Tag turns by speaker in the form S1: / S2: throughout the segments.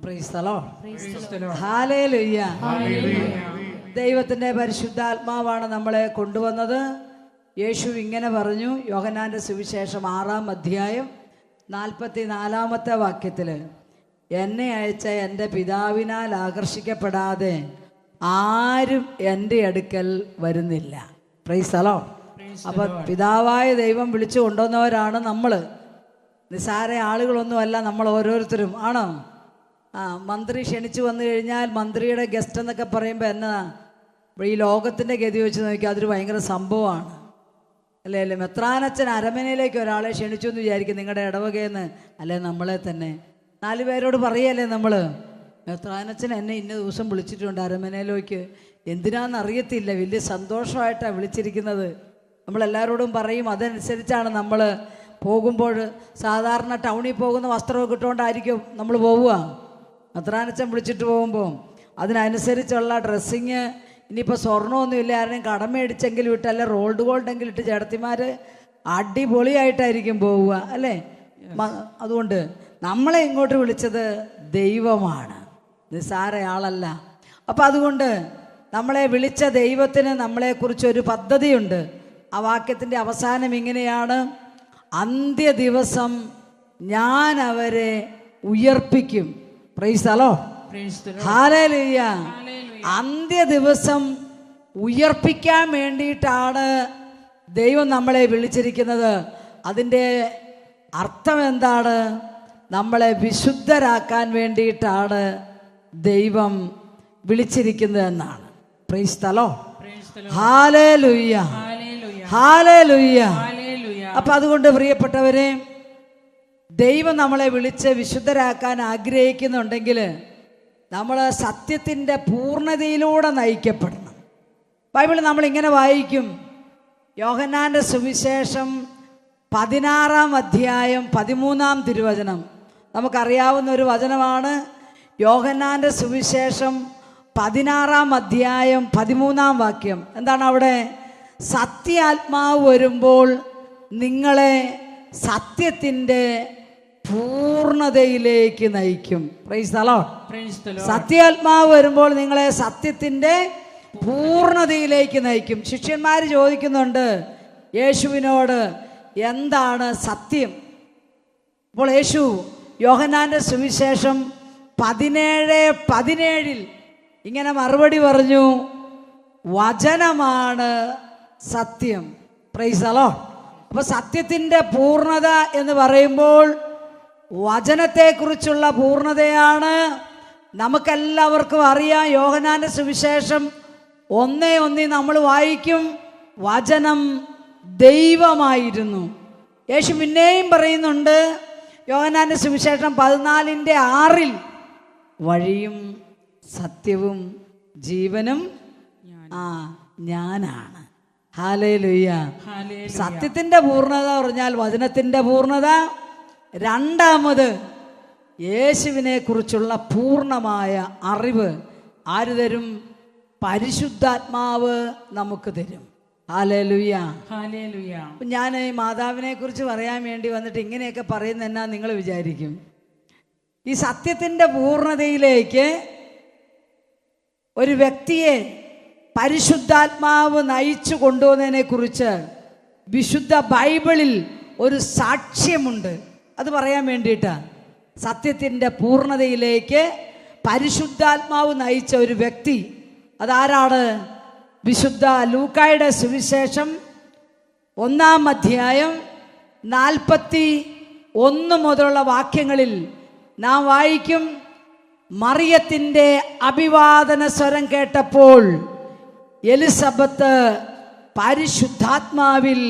S1: Price the Lord. Hallelujah. ദൈവത്തിൻ്റെ പരിശുദ്ധാത്മാവാണ് നമ്മളെ കൊണ്ടുവന്നത്. യേശു ഇങ്ങനെ പറഞ്ഞു, യോഹന്നാൻ്റെ സുവിശേഷം 6-ാം അധ്യായം 44-ാമത്തെ വാക്യത്തിൽ, എന്നെ അയച്ച എൻ്റെ പിതാവിനാൽ ആകർഷിക്കപ്പെടാതെ ആരും എൻ്റെ അടുക്കൽ വരുന്നില്ല. Price the Lord. അപ്പം പിതാവായ ദൈവം വിളിച്ചു കൊണ്ടുവന്നവരാണ് നമ്മൾ. നിസ്സാര ആളുകളൊന്നുമല്ല നമ്മൾ ഓരോരുത്തരും. ആണോ? മന്ത്രി ക്ഷണിച്ചു വന്നു കഴിഞ്ഞാൽ മന്ത്രിയുടെ ഗസ്റ്റ് എന്നൊക്കെ പറയുമ്പോൾ എന്നാ ഈ ലോകത്തിൻ്റെ ഗതി വെച്ച് നോക്കിയാൽ അതൊരു ഭയങ്കര സംഭവമാണ് അല്ലേ? അല്ലേ? മെത്രാനച്ഛൻ അരമനയിലേക്ക് ഒരാളെ ക്ഷണിച്ചു എന്ന് വിചാരിക്കും, നിങ്ങളുടെ ഇടവകയെന്ന്. അല്ലേ? നമ്മളെ തന്നെ 4 പേരോട് പറയല്ലേ നമ്മൾ, മെത്രാനച്ഛൻ എന്നെ ഇന്ന ദിവസം വിളിച്ചിട്ടുണ്ട് അരമനയിലേക്ക്. എന്തിനാണെന്നറിയത്തില്ല, വലിയ സന്തോഷമായിട്ടാണ് വിളിച്ചിരിക്കുന്നത്. നമ്മളെല്ലാവരോടും പറയും. അതനുസരിച്ചാണ് നമ്മൾ പോകുമ്പോൾ. സാധാരണ ടൗണിൽ പോകുന്ന വസ്ത്രമൊക്കെ ഇട്ടുകൊണ്ടായിരിക്കും നമ്മൾ പോവുക. മെത്രാനച്ഛൻ വിളിച്ചിട്ട് പോകുമ്പോൾ അതിനനുസരിച്ചുള്ള ഡ്രസ്സിങ്. ഇനിയിപ്പോൾ സ്വർണ്ണമൊന്നുമില്ല, ആരെയും കടം മേടിച്ചെങ്കിലും ഇട്ട്, അല്ലെ റോൾഡ് ഗോൾഡെങ്കിലും ഇട്ട് ചേട്ടത്തിമാർ അടിപൊളിയായിട്ടായിരിക്കും പോവുക അല്ലേ? അതുകൊണ്ട് നമ്മളെ ഇങ്ങോട്ട് വിളിച്ചത് ദൈവമാണ്, നിസ്സാര ആളല്ല. അപ്പം അതുകൊണ്ട് നമ്മളെ വിളിച്ച ദൈവത്തിന് നമ്മളെക്കുറിച്ചൊരു പദ്ധതിയുണ്ട്. ആ വാക്യത്തിൻ്റെ അവസാനം ഇങ്ങനെയാണ്, അന്ത്യ ദിവസം ഞാൻ അവരെ ഉയർപ്പിക്കും. Praise the Lord. ഹല്ലേലൂയ. അന്ത്യ ദിവസം ഉയർപ്പിക്കാൻ വേണ്ടിയിട്ടാണ് ദൈവം നമ്മളെ വിളിച്ചിരിക്കുന്നത്. അതിൻ്റെ അർത്ഥം എന്താണ്? നമ്മളെ വിശുദ്ധരാക്കാൻ വേണ്ടിയിട്ടാണ് ദൈവം വിളിച്ചിരിക്കുന്നത് എന്നാണ്. Price the Lord. Hallelujah. Hallelujah. അപ്പം അതുകൊണ്ട് പ്രിയപ്പെട്ടവരെ, ദൈവം നമ്മളെ വിളിച്ച് വിശുദ്ധരാക്കാൻ ആഗ്രഹിക്കുന്നുണ്ടെങ്കിൽ നമ്മൾ സത്യത്തിൻ്റെ പൂർണ്ണതയിലൂടെ നയിക്കപ്പെടണം. ബൈബിളിൽ നമ്മളിങ്ങനെ വായിക്കും, യോഹന്നാൻ്റെ സുവിശേഷം 16-ാം അധ്യായം 13-ാം തിരുവചനം. നമുക്കറിയാവുന്ന ഒരു വചനമാണ്. യോഹന്നാൻ്റെ സുവിശേഷം 16-ാം അധ്യായം 13-ാം വാക്യം. എന്താണ് അവിടെ? സത്യാത്മാവ് വരുമ്പോൾ നിങ്ങളെ സത്യത്തിൻ്റെ പൂർണ്ണതയിലേക്ക് നയിക്കും. Price the Lord. സത്യാത്മാവ് വരുമ്പോൾ നിങ്ങളെ സത്യത്തിൻ്റെ പൂർണ്ണതയിലേക്ക് നയിക്കും. ശിഷ്യന്മാർ ചോദിക്കുന്നുണ്ട് യേശുവിനോട്, എന്താണ് സത്യം? അപ്പോൾ യേശു യോഹന്നാൻ്റെ സുവിശേഷം 17:17 ഇങ്ങനെ മറുപടി പറഞ്ഞു, വചനമാണ് സത്യം. Price the Lord. അപ്പോൾ സത്യത്തിൻ്റെ പൂർണ്ണത എന്ന് പറയുമ്പോൾ വചനത്തെക്കുറിച്ചുള്ള പൂർണ്ണതയാണ്. നമുക്കെല്ലാവർക്കും അറിയാം, യോഹന്നാൻ്റെ സുവിശേഷം 1:1 നമ്മൾ വായിക്കും, വചനം ദൈവമായിരുന്നു. യേശു പിന്നെയും പറയുന്നുണ്ട് യോഹന്നാൻ്റെ സുവിശേഷം 14:6, വഴിയും സത്യവും ജീവനും ഞാനാണ്. ഹല്ലേലൂയ. സത്യത്തിൻ്റെ പൂർണ്ണത പറഞ്ഞാൽ വചനത്തിൻ്റെ പൂർണ്ണത. രണ്ടാമത് യേശുവിനെ കുറിച്ചുള്ള പൂർണ്ണമായ അറിവ് ആര് തരും? പരിശുദ്ധാത്മാവ് നമുക്ക് തരും. ഹല്ലേലൂയ. ഹല്ലേലൂയ. ഞാൻ ഈ മാതാവിനെ കുറിച്ച് പറയാൻ വേണ്ടി വന്നിട്ട് ഇങ്ങനെയൊക്കെ പറയുന്ന എന്നാ നിങ്ങൾ വിചാരിക്കും? ഈ സത്യത്തിൻ്റെ പൂർണ്ണതയിലേക്ക് ഒരു വ്യക്തിയെ പരിശുദ്ധാത്മാവ് നയിച്ചു കൊണ്ടുപോകുന്നതിനെ കുറിച്ച് വിശുദ്ധ ബൈബിളിൽ ഒരു സാക്ഷ്യമുണ്ട്. അത് പറയാൻ വേണ്ടിയിട്ടാണ്. സത്യത്തിൻ്റെ പൂർണ്ണതയിലേക്ക് പരിശുദ്ധാത്മാവ് നയിച്ച ഒരു വ്യക്തി അതാരാണ്? വിശുദ്ധ ലൂക്കായുടെ സുവിശേഷം 1-ാം അധ്യായം 41 മുതലുള്ള വാക്യങ്ങളിൽ നാം വായിക്കും, മറിയത്തിൻ്റെ അഭിവാദന സ്വരം കേട്ടപ്പോൾ എലിസബത്ത് പരിശുദ്ധാത്മാവിൽ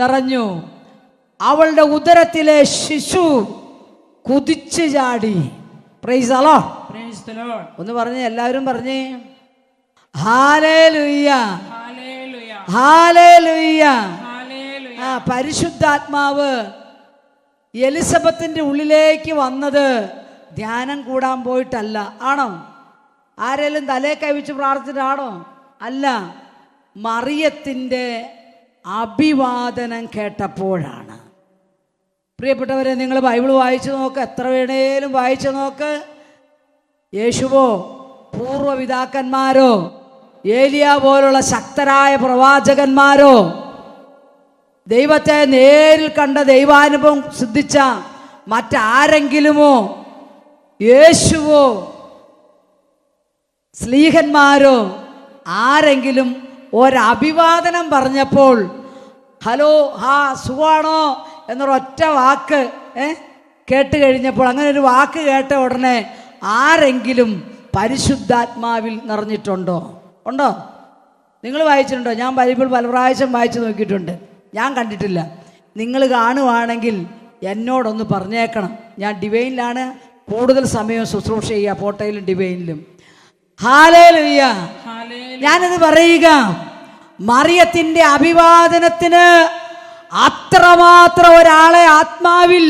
S1: നിറഞ്ഞു, അവളുടെ ഉദരത്തിലെ ശിശു കുതിച്ചു ചാടി. Price the Lord. ഒന്ന് പറഞ്ഞേ, എല്ലാവരും പറഞ്ഞേ ഹല്ലേലൂയ. ഹല്ലേലൂയ. പരിശുദ്ധാത്മാവ് എലിസബത്തിന്റെ ഉള്ളിലേക്ക് വന്നത് ധ്യാനം കൂടാൻ പോയിട്ടല്ല. ആണോ? ആരെങ്കിലും തലേ കൈവച്ച് പ്രാർത്ഥിച്ചിട്ടാണോ? അല്ല, മറിയത്തിൻ്റെ അഭിവാദനം കേട്ടപ്പോഴാണ്. പ്രിയപ്പെട്ടവരെ, നിങ്ങൾ ബൈബിൾ വായിച്ചു നോക്ക്, എത്ര വേണേലും വായിച്ചു നോക്ക്. യേശുവോ പൂർവ്വപിതാക്കന്മാരോ ഏലിയ പോലുള്ള ശക്തരായ പ്രവാചകന്മാരോ ദൈവത്തെ നേരിൽ കണ്ട ദൈവാനുഭവം സിദ്ധിച്ച മറ്റാരെങ്കിലുമോ യേശുവോ സ്ലീഹന്മാരോ ആരെങ്കിലും ഒരഭിവാദനം പറഞ്ഞപ്പോൾ ഹലോ സുഖാണോ എന്നൊരൊറ്റ വാക്ക് കേട്ട് കഴിഞ്ഞപ്പോൾ, അങ്ങനെ ഒരു വാക്ക് കേട്ട ഉടനെ ആരെങ്കിലും പരിശുദ്ധാത്മാവിൽ നിറഞ്ഞിട്ടുണ്ടോ? ഉണ്ടോ? നിങ്ങൾ വായിച്ചിട്ടുണ്ടോ? ഞാൻ ബൈബിൾ പല പ്രാവശ്യം വായിച്ചു നോക്കിയിട്ടുണ്ട്, ഞാൻ കണ്ടിട്ടില്ല. നിങ്ങൾ കാണുവാണെങ്കിൽ എന്നോടൊന്ന് പറഞ്ഞേക്കണം. ഞാൻ ഡിവൈനിലാണ് കൂടുതൽ സമയം ശുശ്രൂഷ ചെയ്യുക, പോട്ടയിലും ഡിവൈനിലും. ഹല്ലേലൂയ. ഞാനത് പറയുക, മറിയത്തിൻ്റെ അഭിവാദനത്തിന് അത്രമാത്രം ഒരാളെ ആത്മാവിൽ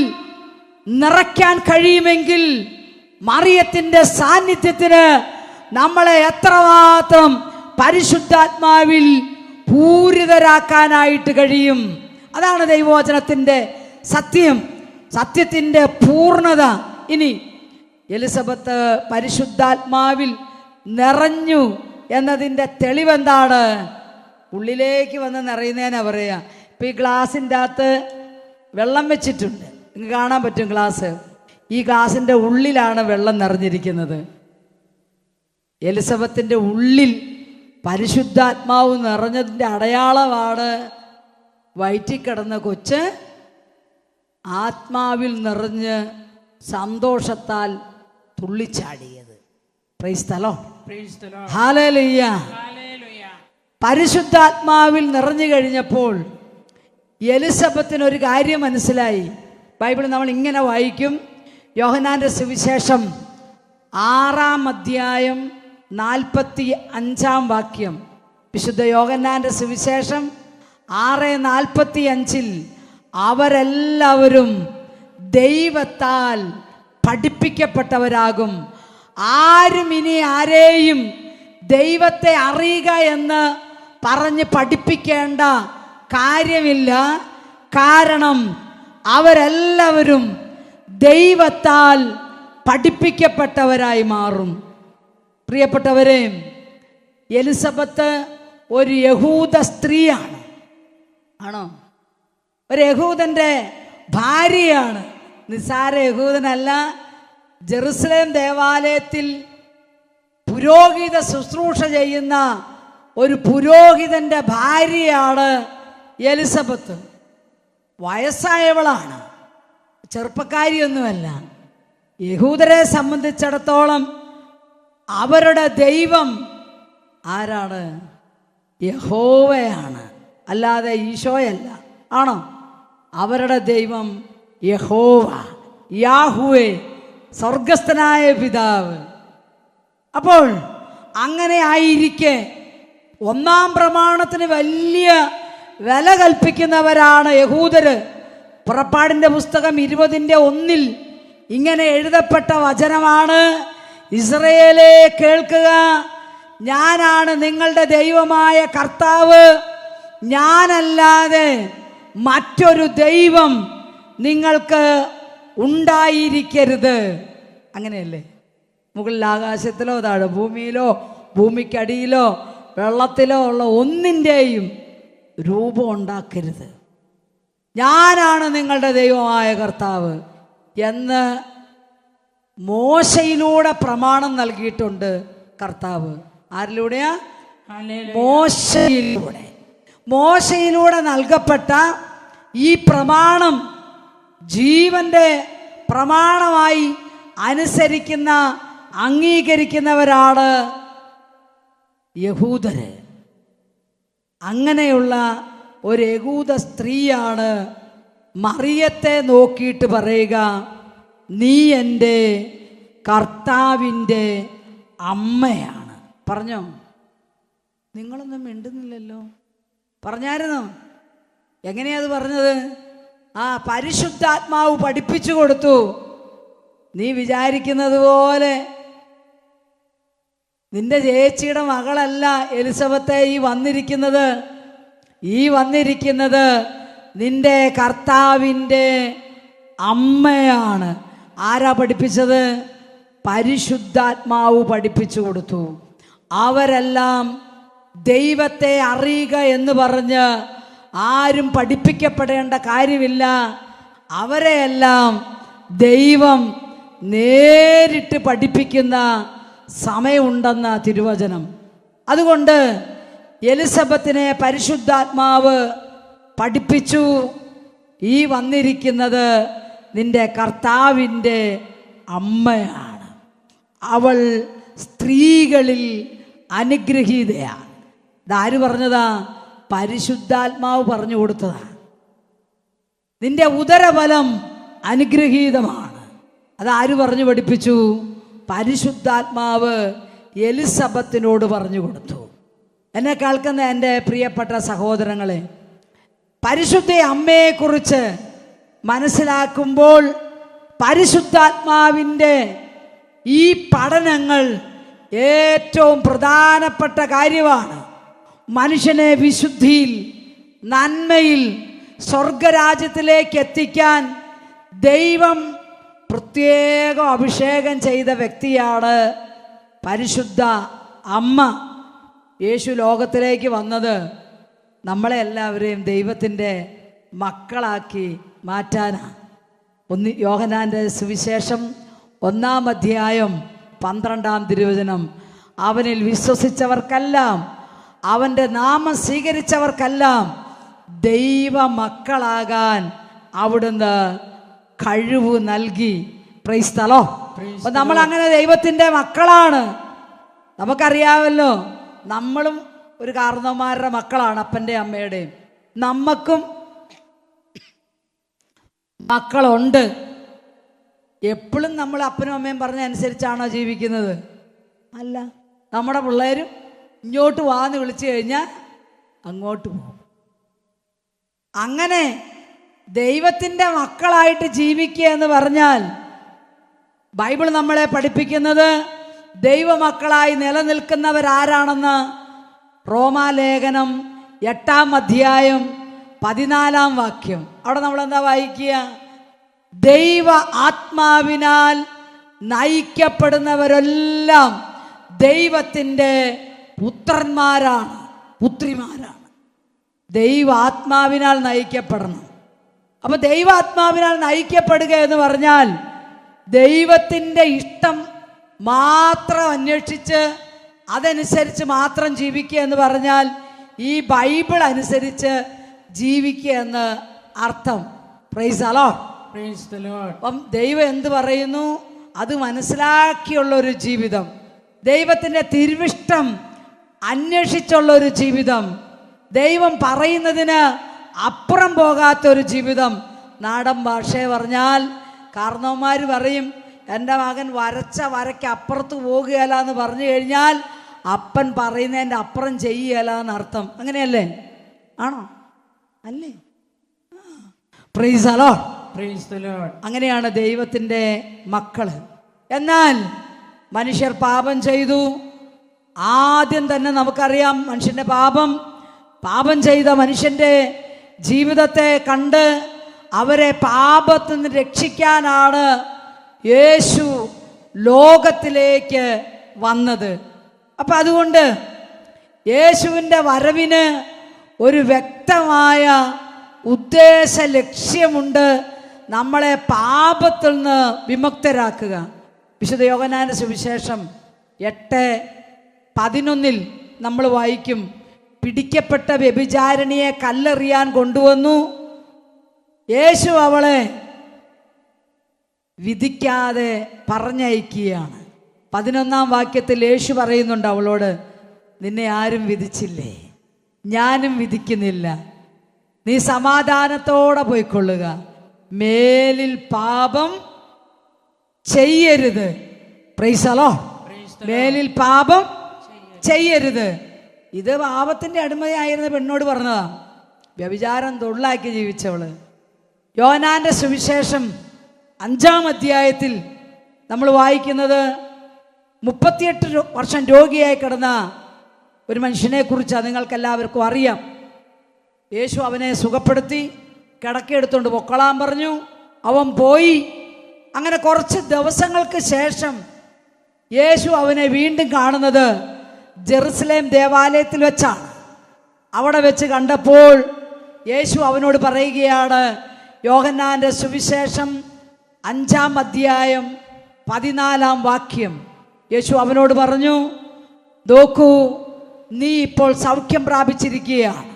S1: നിറയ്ക്കാൻ കഴിയുമെങ്കിൽ മറിയത്തിൻ്റെ സാന്നിധ്യത്തിന് നമ്മളെ എത്രമാത്രം പരിശുദ്ധാത്മാവിൽ പൂരിതരാക്കാനായിട്ട് കഴിയും. അതാണ് ദൈവവചനത്തിൻ്റെ സത്യം, സത്യത്തിൻ്റെ പൂർണ്ണത. ഇനി എലിസബത്ത് പരിശുദ്ധാത്മാവിൽ നിറഞ്ഞു എന്നതിൻ്റെ തെളിവെന്താണ്? ഉള്ളിലേക്ക് വന്ന് നിറയുന്നതിനാ പറയുക. ഇപ്പം ഈ ഗ്ലാസിൻ്റെ അകത്ത് വെള്ളം വെച്ചിട്ടുണ്ട്, നിങ്ങൾക്ക് കാണാൻ പറ്റും ഗ്ലാസ്. ഈ ഗ്ലാസിൻ്റെ ഉള്ളിലാണ് വെള്ളം നിറഞ്ഞിരിക്കുന്നത്. എലിസബത്തിൻ്റെ ഉള്ളിൽ പരിശുദ്ധാത്മാവ് നിറഞ്ഞതിൻ്റെ അടയാളമാണ് വയറ്റിൽ കിടന്ന കൊച്ച് ആത്മാവിൽ നിറഞ്ഞ് സന്തോഷത്താൽ തുള്ളിച്ചാടിയത്. Praise the Lord. ഹല്ലേലൂയ. പരിശുദ്ധാത്മാവിൽ നിറഞ്ഞു കഴിഞ്ഞപ്പോൾ എലിസബത്തിനൊരു കാര്യം മനസ്സിലായി. ബൈബിൾ നമ്മൾ ഇങ്ങനെ വായിക്കും, യോഹന്നാന്റെ സുവിശേഷം 6-ാം അധ്യായം 45-ാം വാക്യം. വിശുദ്ധ യോഹന്നാന്റെ സുവിശേഷം 6:45 അവരെല്ലാവരും ദൈവത്താൽ പഠിപ്പിക്കപ്പെട്ടവരാകും. ആരും ഇനി ആരെയും ദൈവത്തെ അറിയുക എന്ന് പറഞ്ഞ് പഠിപ്പിക്കേണ്ട കാര്യമില്ല. കാരണം അവരെല്ലാവരും ദൈവത്താൽ പഠിപ്പിക്കപ്പെട്ടവരായി മാറും. പ്രിയപ്പെട്ടവരെ, എലിസബത്ത് ഒരു യഹൂദ സ്ത്രീയാണ്. ആണോ? ഒരു യഹൂദൻ്റെ ഭാര്യയാണ്. നിസ്സാര യഹൂദനല്ല. ജെറുസലേം ദേവാലയത്തിൽ പുരോഹിത ശുശ്രൂഷ ചെയ്യുന്ന ഒരു പുരോഹിതൻ്റെ ഭാര്യയാണ് എലിസബത്ത്. വയസ്സായവളാണ്, ചെറുപ്പക്കാരിയൊന്നുമല്ല. യഹൂദരെ സംബന്ധിച്ചിടത്തോളം അവരുടെ ദൈവം ആരാണ്? യഹോവയാണ്, അല്ലാതെ ഈശോയല്ല. ആണോ? അവരുടെ ദൈവം യഹോവ, യാഹുവേ, സ്വർഗസ്ഥനായ പിതാവ്. അപ്പോൾ അങ്ങനെ ആയിരിക്കെ ഒന്നാം പ്രമാണത്തിന് വലിയ വില കൽപ്പിക്കുന്നവരാണ് യഹൂദര്. പുറപ്പാടിൻ്റെ പുസ്തകം 20:1 ഇങ്ങനെ എഴുതപ്പെട്ട വചനമാണ്: ഇസ്രായേലേ കേൾക്കുക, ഞാനാണ് നിങ്ങളുടെ ദൈവമായ കർത്താവ്, ഞാനല്ലാതെ മറ്റൊരു ദൈവം നിങ്ങൾക്ക് ഉണ്ടായിരിക്കരുത്. അങ്ങനെയല്ലേ? മുകളിൽ ആകാശത്തിലോ താഴെ ഭൂമിയിലോ ഭൂമിക്കടിയിലോ വെള്ളത്തിലോ ഉള്ള ഒന്നിൻ്റെയും രൂപം ഉണ്ടാക്കരുത്. ഞാനാണ് നിങ്ങളുടെ ദൈവമായ കർത്താവ് എന്ന് മോശയിലൂടെ പ്രമാണം നൽകിയിട്ടുണ്ട് കർത്താവ്. ആരിലൂടെയാ? മോശയിലൂടെ. മോശയിലൂടെ നൽകപ്പെട്ട ഈ പ്രമാണം ജീവന്റെ പ്രമാണമായി അനുസരിക്കുന്ന അംഗീകരിക്കുന്നവരാണ് യഹൂദര്. അങ്ങനെയുള്ള ഒരു യഹൂദ സ്ത്രീയാണ് മറിയത്തെ നോക്കിയിട്ട് പറയുക, നീ എൻ്റെ കർത്താവിൻ്റെ അമ്മയാണ്. പറഞ്ഞോ? നിങ്ങളൊന്നും മിണ്ടുന്നില്ലല്ലോ. പറഞ്ഞായിരുന്നോ? എങ്ങനെയാ അത് പറഞ്ഞത്? പരിശുദ്ധാത്മാവ് പഠിപ്പിച്ചു കൊടുത്തു. നീ വിചാരിക്കുന്നത് പോലെ നിന്റെ ചേച്ചിയുടെ മകളല്ല എലിസബത്തെ ഈ വന്നിരിക്കുന്നത് നിന്റെ കർത്താവിൻ്റെ അമ്മയാണ്. ആരാ പഠിപ്പിച്ചത്? പരിശുദ്ധാത്മാവ് പഠിപ്പിച്ചു കൊടുത്തു. അവരെല്ലാം ദൈവത്തെ അറിയുക എന്ന് പറഞ്ഞ് ആരും പഠിപ്പിക്കപ്പെടേണ്ട കാര്യമില്ല. അവരെയെല്ലാം ദൈവം നേരിട്ട് പഠിപ്പിക്കുന്ന സമയമുണ്ടെന്ന തിരുവചനം. അതുകൊണ്ട് എലിസബത്തിനെ പരിശുദ്ധാത്മാവ് പഠിപ്പിച്ചു, ഈ വന്നിരിക്കുന്നത് നിന്റെ കർത്താവിൻ്റെ അമ്മയാണ്, അവൾ സ്ത്രീകളിൽ അനുഗ്രഹീതയാണ്. ഇതാര് പറഞ്ഞതാ? പരിശുദ്ധാത്മാവ് പറഞ്ഞു കൊടുത്തതാ. നിന്റെ ഉദരഫലം അനുഗ്രഹീതമാണ്. അതാര് പറഞ്ഞു പഠിപ്പിച്ചു? പരിശുദ്ധാത്മാവ് എലിസബത്തിനോട് പറഞ്ഞു കൊടുത്തു. എന്നെ കേൾക്കുന്ന എൻ്റെ പ്രിയപ്പെട്ട സഹോദരങ്ങളെ, പരിശുദ്ധ അമ്മയെക്കുറിച്ച് മനസ്സിലാക്കുമ്പോൾ പരിശുദ്ധാത്മാവിൻ്റെ ഈ പഠനങ്ങൾ ഏറ്റവും പ്രധാനപ്പെട്ട കാര്യമാണ്. മനുഷ്യനെ വിശുദ്ധിയിൽ, നന്മയിൽ, സ്വർഗരാജ്യത്തിലേക്ക് എത്തിക്കാൻ ദൈവം പ്രത്യേകം അഭിഷേകം ചെയ്ത വ്യക്തിയാണ് പരിശുദ്ധ അമ്മ. യേശു ലോകത്തിലേക്ക് വന്നത് നമ്മളെ എല്ലാവരെയും ദൈവത്തിൻ്റെ മക്കളാക്കി മാറ്റാനാണ്. യോഹന്നാൻ്റെ സുവിശേഷം 1-ാം അധ്യായം 12-ാം തിരുവചനം, അവനിൽ വിശ്വസിച്ചവർക്കെല്ലാം, അവൻ്റെ നാമം സ്വീകരിച്ചവർക്കെല്ലാം ദൈവമക്കളാകാൻ അവിടുന്ന് കഴിവ് നൽകി. Price the Lord. അപ്പോൾ നമ്മൾ അങ്ങനെ ദൈവത്തിൻ്റെ മക്കളാണ്. നമുക്കറിയാമല്ലോ, നമ്മളും ഒരു കാരണവന്മാരുടെ മക്കളാണ്, അപ്പൻ്റെ അമ്മയുടെയും. നമുക്കും മക്കളുണ്ട്. എപ്പോഴും നമ്മൾ അപ്പനും അമ്മയും പറഞ്ഞ അനുസരിച്ചാണോ ജീവിക്കുന്നത്? അല്ല. നമ്മുടെ പിള്ളേരും ഇങ്ങോട്ട് വാന്ന് വിളിച്ചു കഴിഞ്ഞാൽ അങ്ങോട്ട് പോകും. അങ്ങനെ ദൈവത്തിൻ്റെ മക്കളായിട്ട് ജീവിക്കുക എന്ന് പറഞ്ഞാൽ ബൈബിൾ നമ്മളെ പഠിപ്പിക്കുന്നത് ദൈവമക്കളായി നിലനിൽക്കുന്നവരാരാണെന്ന് റോമാലേഖനം 8-ാം അധ്യായം 14-ാം വാക്യം. അവിടെ നമ്മളെന്താ വായിക്കുക? ദൈവ ആത്മാവിനാൽ നയിക്കപ്പെടുന്നവരെല്ലാം ദൈവത്തിൻ്റെ പുത്രന്മാരാണ്, പുത്രിമാരാണ്. ദൈവാത്മാവിനാൽ നയിക്കപ്പെടണം. അപ്പോൾ ദൈവാത്മാവിനാൽ നയിക്കപ്പെടുക എന്ന് പറഞ്ഞാൽ ദൈവത്തിൻ്റെ ഇഷ്ടം മാത്രം അന്വേഷിച്ച് അതനുസരിച്ച് മാത്രം ജീവിക്കുക എന്ന് പറഞ്ഞാൽ ഈ ബൈബിൾ അനുസരിച്ച് ജീവിക്കുക എന്ന് അർത്ഥം. Price the Lord. അപ്പം ദൈവം എന്ത് പറയുന്നു അത് മനസ്സിലാക്കിയുള്ളൊരു ജീവിതം, ദൈവത്തിൻ്റെ തിരുവിഷ്ടം അന്വേഷിച്ചുള്ളൊരു ജീവിതം, ദൈവം പറയുന്നതിന് അപ്പുറം പോകാത്തൊരു ജീവിതം. നാടൻ ഭാഷയെ പറഞ്ഞാൽ കാരണവന്മാർ പറയും, എൻ്റെ മകൻ വരച്ച വരയ്ക്ക് അപ്പുറത്ത് പോകുകയില്ല എന്ന് പറഞ്ഞു കഴിഞ്ഞാൽ അപ്പൻ പറയുന്നതിൻ്റെ അപ്പുറം ചെയ്യുകയില്ല എന്നർത്ഥം. അങ്ങനെയല്ലേ? ആണോ? അല്ലേ? Price the Lord. അങ്ങനെയാണ് ദൈവത്തിൻ്റെ മക്കൾ. എന്നാൽ മനുഷ്യർ പാപം ചെയ്തു. ആദ്യം തന്നെ നമുക്കറിയാം, മനുഷ്യൻ്റെ പാപം ചെയ്ത മനുഷ്യൻ്റെ ജീവിതത്തെ കണ്ട് അവരെ പാപത്തിൽ നിന്ന് രക്ഷിക്കാനാണ് യേശു ലോകത്തിലേക്ക് വന്നത്. അപ്പം അതുകൊണ്ട് യേശുവിൻ്റെ വരവിന് ഒരു വ്യക്തമായ ഉദ്ദേശ ലക്ഷ്യമുണ്ട്, നമ്മളെ പാപത്തിൽ നിന്ന് വിമുക്തരാക്കുക. വിശുദ്ധ യോഹന്നാന്റെ സുവിശേഷം 8:11 നമ്മൾ വായിക്കും, പിടിക്കപ്പെട്ട വ്യഭിചാരിണിയെ കല്ലെറിയാൻ കൊണ്ടുവന്നു. യേശു അവളെ വിധിക്കാതെ പറഞ്ഞയക്കുകയാണ്. 11-ാം വാക്യത്തിൽ യേശു പറയുന്നുണ്ട് അവളോട്, നിന്നെ ആരും വിധിച്ചില്ലേ? ഞാനും വിധിക്കുന്നില്ല. നീ സമാധാനത്തോടെ പോയിക്കൊള്ളുക. മേലിൽ പാപം ചെയ്യരുത്. Price the Lord. മേലിൽ പാപം ചെയ്യരുത്. ഇത് പാപത്തിൻ്റെ അടിമയായിരുന്ന പെണ്ണോട് പറഞ്ഞതാ, വ്യഭിചാരം തൊഴിലാക്കി ജീവിച്ചവള്. യോഹന്നാന്റെ സുവിശേഷം 5-ാം അധ്യായത്തിൽ നമ്മൾ വായിക്കുന്നത് 38 വർഷം രോഗിയായി കിടന്ന ഒരു മനുഷ്യനെ കുറിച്ചാണ്. നിങ്ങൾക്കെല്ലാവർക്കും അറിയാം. യേശു അവനെ സുഖപ്പെടുത്തി കിടക്കെടുത്തുകൊണ്ട് പൊക്കളാൻ പറഞ്ഞു. അവൻ പോയി. അങ്ങനെ കുറച്ച് ദിവസങ്ങൾക്ക് ശേഷം യേശു അവനെ വീണ്ടും കാണുന്നത് ജെറുസലേം ദേവാലയത്തിൽ വെച്ചാണ്. അവിടെ വെച്ച് കണ്ടപ്പോൾ യേശു അവനോട് പറയുകയാണ്, യോഹന്നാന്റെ സുവിശേഷം 5-ാം അധ്യായം 14-ാം വാക്യം. യേശു അവനോട് പറഞ്ഞു, നോക്കൂ, നീ ഇപ്പോൾ സൗഖ്യം പ്രാപിച്ചിരിക്കുകയാണ്.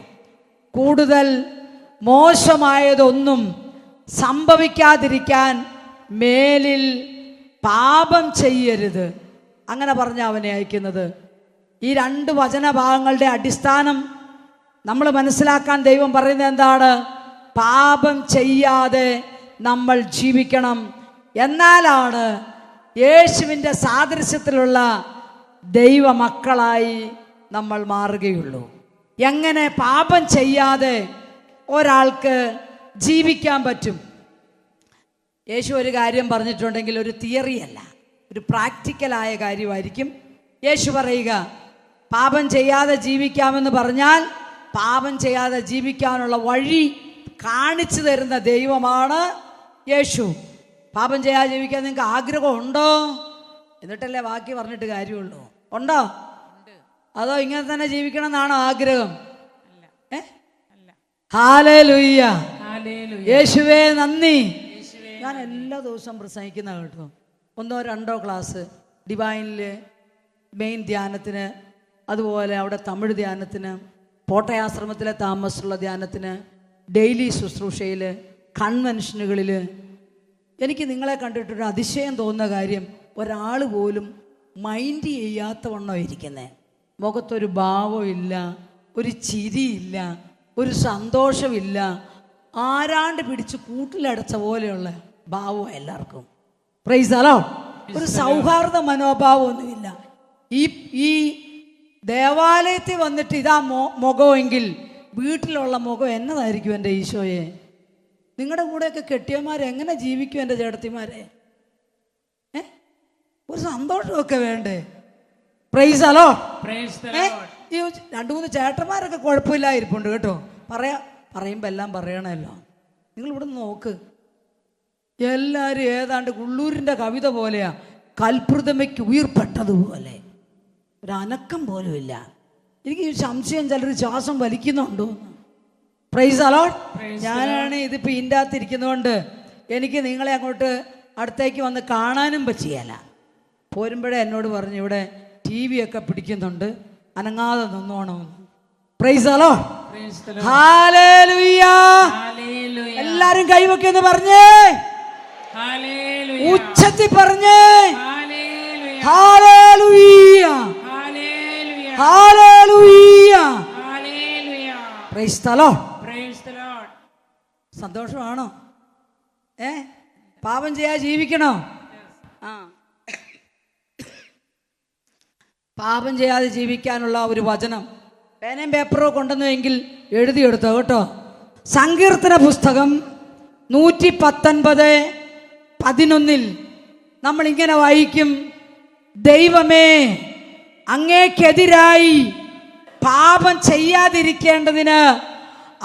S1: കൂടുതൽ മോശമായതൊന്നും സംഭവിക്കാതിരിക്കാൻ മേലിൽ പാപം ചെയ്യരുത്. അങ്ങനെ പറഞ്ഞ അവനെ അയക്കുന്നത്. ഈ 2 വചനഭാഗങ്ങളുടെ അടിസ്ഥാനം നമ്മൾ മനസ്സിലാക്കാൻ ദൈവം പറയുന്നത് എന്താണ്? പാപം ചെയ്യാതെ നമ്മൾ ജീവിക്കണം. എന്നാലാണ് യേശുവിൻ്റെ സാദൃശ്യത്തിലുള്ള ദൈവമക്കളായി നമ്മൾ മാറുകയുള്ളൂ. എങ്ങനെ പാപം ചെയ്യാതെ ഒരാൾക്ക് ജീവിക്കാൻ പറ്റും? യേശു ഒരു കാര്യം പറഞ്ഞിട്ടുണ്ടെങ്കിൽ ഒരു തിയറിയല്ല, ഒരു പ്രാക്ടിക്കലായ കാര്യമായിരിക്കും യേശു പറയുക. പാപം ചെയ്യാതെ ജീവിക്കാമെന്ന് പറഞ്ഞാൽ പാപം ചെയ്യാതെ ജീവിക്കാനുള്ള വഴി കാണിച്ചു തരുന്ന ദൈവമാണ് യേശു. പാപം ചെയ്യാതെ ജീവിക്കാൻ നിങ്ങൾക്ക് ആഗ്രഹമുണ്ടോ? എന്നിട്ടല്ലേ ബാക്കി പറഞ്ഞിട്ട് കാര്യമുള്ളൂ. ഉണ്ടോ? അതോ ഇങ്ങനെ തന്നെ ജീവിക്കണം എന്നാണോ ആഗ്രഹം? ഹല്ലേലൂയ, യേശുവേ നന്ദി. ഞാൻ എല്ലാ ദിവസവും പ്രസംഗിക്കുന്ന കേട്ടോ, 1-2 ക്ലാസ് ഡിവൈനിൽ മെയിൻ ധ്യാനത്തിന്, അതുപോലെ അവിടെ തമിഴ് ധ്യാനത്തിന്, പോട്ടയാശ്രമത്തിലെ താമസമുള്ള ധ്യാനത്തിന്, ഡെയിലി ശുശ്രൂഷയിൽ, കൺവെൻഷനുകളിൽ. എനിക്ക് നിങ്ങളെ കണ്ടിട്ടൊരു അതിശയം തോന്നുന്ന കാര്യം, ഒരാൾ പോലും മൈൻഡ് ചെയ്യാത്ത വണ്ണം ഇരിക്കുന്നത്. മുഖത്തൊരു ഭാവമില്ല, ഒരു ചിരിയില്ല, ഒരു സന്തോഷമില്ല. ആരാണ്ട് പിടിച്ച് കൂട്ടിലടച്ച പോലെയുള്ള ഭാവം എല്ലാവർക്കും. Price the Lord. ഒരു സൗഹാർദ്ദ മനോഭാവമൊന്നുമില്ല. ഈ ദേവാലയത്തിൽ വന്നിട്ട് ഇതാ മുഖമെങ്കിൽ വീട്ടിലുള്ള മുഖം എന്നതായിരിക്കും എൻ്റെ ഈശോയെ? നിങ്ങളുടെ കൂടെയൊക്കെ കെട്ടിയന്മാർ എങ്ങനെ ജീവിക്കും എൻ്റെ ചേട്ടത്തിമാരെ? ഒരു സന്തോഷമൊക്കെ വേണ്ടേ? Price the Lord. ഈ 2-3 ചേട്ടന്മാരൊക്കെ കുഴപ്പമില്ലായിരിപ്പുണ്ട് കേട്ടോ. പറയുമ്പോൾ എല്ലാം പറയണമല്ലോ. നിങ്ങളിവിടെ നോക്ക്, എല്ലാവരും ഏതാണ്ട് ഉള്ളൂരിൻ്റെ കവിത പോലെയാ, കൽപ്രതിമയ്ക്ക് ഉയിർപ്പെട്ടതുപോലെ. ഒരു അനക്കം പോലും ഇല്ല. എനിക്ക് സംശയം, ചിലർ ശ്വാസം വലിക്കുന്നുണ്ടോ? Price the Lord. ഞാനാണ് ഇതിപ്പോൾ ഇതിൻ്റെ അകത്തിരിക്കുന്നതുകൊണ്ട് എനിക്ക് നിങ്ങളെ അങ്ങോട്ട് അടുത്തേക്ക് വന്ന് കാണാനും പറ്റിയല്ല. പോരുമ്പോഴേ എന്നോട് പറഞ്ഞു, ഇവിടെ TV ഒക്കെ പിടിക്കുന്നുണ്ട്, അനങ്ങാതെ നിന്നോണമെന്ന്. Praise the Lord. ഹല്ലേലൂയ. എല്ലാരും കൈവക്കെന്ന് പറഞ്ഞേ, ഉച്ചത്തിൽ പറഞ്ഞേ, hallelujah, hallelujah. Praise the Lord. സന്തോഷമാണോ? പാപം ചെയ്യാതെ ജീവിക്കണോ? പാപം ചെയ്യാതെ ജീവിക്കാനുള്ള ഒരു വചനം പേനയും പേപ്പറോ കൊണ്ടുവന്നുവെങ്കിൽ എഴുതിയെടുത്തോ കേട്ടോ. സങ്കീർത്തന പുസ്തകം 119:11 നമ്മളിങ്ങനെ വായിക്കും, ദൈവമേ, അങ്ങേക്കെതിരായി പാപം ചെയ്യാതിരിക്കേണ്ടതിന്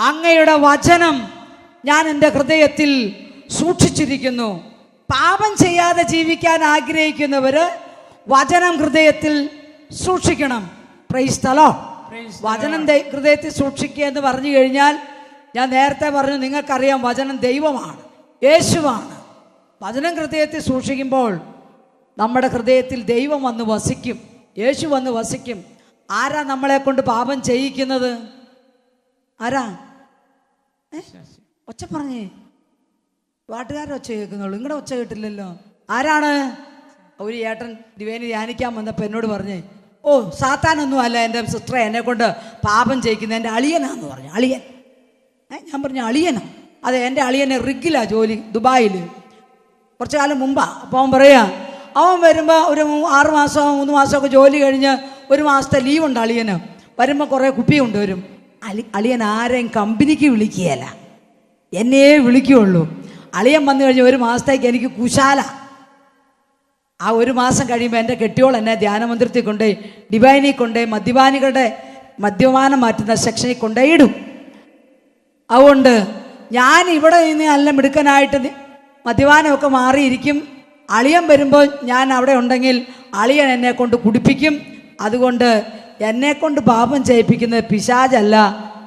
S1: അങ്ങയുടെ വചനം ഞാൻ എൻ്റെ ഹൃദയത്തിൽ സൂക്ഷിച്ചിരിക്കുന്നു. പാപം ചെയ്യാതെ ജീവിക്കാൻ ആഗ്രഹിക്കുന്നവർ വചനം ഹൃദയത്തിൽ സൂക്ഷിക്കണം. Price the Lord. വചനം ഹൃദയത്തിൽ സൂക്ഷിക്കുക എന്ന് പറഞ്ഞു കഴിഞ്ഞാൽ, ഞാൻ നേരത്തെ പറഞ്ഞു, നിങ്ങൾക്കറിയാം വചനം ദൈവമാണ്, യേശുവാണ്. വചനം ഹൃദയത്തിൽ സൂക്ഷിക്കുമ്പോൾ നമ്മുടെ ഹൃദയത്തിൽ ദൈവം വന്ന് വസിക്കും, യേശു വന്ന് വസിക്കും. ആരാ നമ്മളെ കൊണ്ട് പാപം ചെയ്യിക്കുന്നത്? ആരാ? ഒച്ച പറഞ്ഞേ, പാട്ടുകാരുടെ ഒച്ച കേൾക്കുന്നുള്ളൂ, നിങ്ങളുടെ ഒച്ച കേട്ടില്ലല്ലോ. ആരാണ്? ഒരു ഏട്ടൻ ദിവ്യേനെ ധ്യാനിക്കാൻ വന്നപ്പോൾ എന്നോട് പറഞ്ഞേ, ഓ സാത്താനൊന്നും അല്ല എൻ്റെ സിസ്റ്ററെ എന്നെ കൊണ്ട് പാപം ചെയ്യിക്കുന്നത്, എൻ്റെ അളിയനാന്ന് പറഞ്ഞു. അളിയൻ? ഞാൻ പറഞ്ഞു അളിയനാ? അതെ, എൻ്റെ അളിയനെ റിഗിലാണ് ജോലി, ദുബായിൽ, കുറച്ചു കാലം മുമ്പാ. അപ്പോൾ അവൻ പറയാ, അവൻ വരുമ്പോൾ ഒരു 6 മാസം 3 മാസമൊക്കെ ജോലി കഴിഞ്ഞ് 1 മാസത്തെ ലീവുണ്ട് അളിയന്. വരുമ്പോൾ കുറേ കുപ്പി കൊണ്ടുവരും. അളിയൻ ആരെയും കമ്പനിക്ക് വിളിക്കുകയല്ല, എന്നെ വിളിക്കുകയുള്ളൂ. അളിയൻ വന്നു കഴിഞ്ഞ് 1 മാസത്തേക്ക് എനിക്ക് കുശാല. ആ 1 മാസം കഴിയുമ്പോൾ എൻ്റെ കെട്ടിയോൾ എന്നെ ധ്യാനമന്ദിരത്തിൽ കൊണ്ടുപോയി, ഡിവൈനിൽ കൊണ്ടുപോയി, മദ്യപാനികളുടെ മദ്യപാനം മാറ്റുന്ന സെക്ഷനിൽ കൊണ്ടുപോയിടും. അതുകൊണ്ട് ഞാൻ ഇവിടെ നിന്ന് നല്ല മിടുക്കനായിട്ട് മദ്യപാനമൊക്കെ മാറിയിരിക്കും. അളിയൻ വരുമ്പോൾ ഞാൻ അവിടെ ഉണ്ടെങ്കിൽ അളിയൻ എന്നെ കൊണ്ട് കുടിപ്പിക്കും. അതുകൊണ്ട് എന്നെ കൊണ്ട് പാപം ചെയ്യിപ്പിക്കുന്നത് പിശാചല്ല,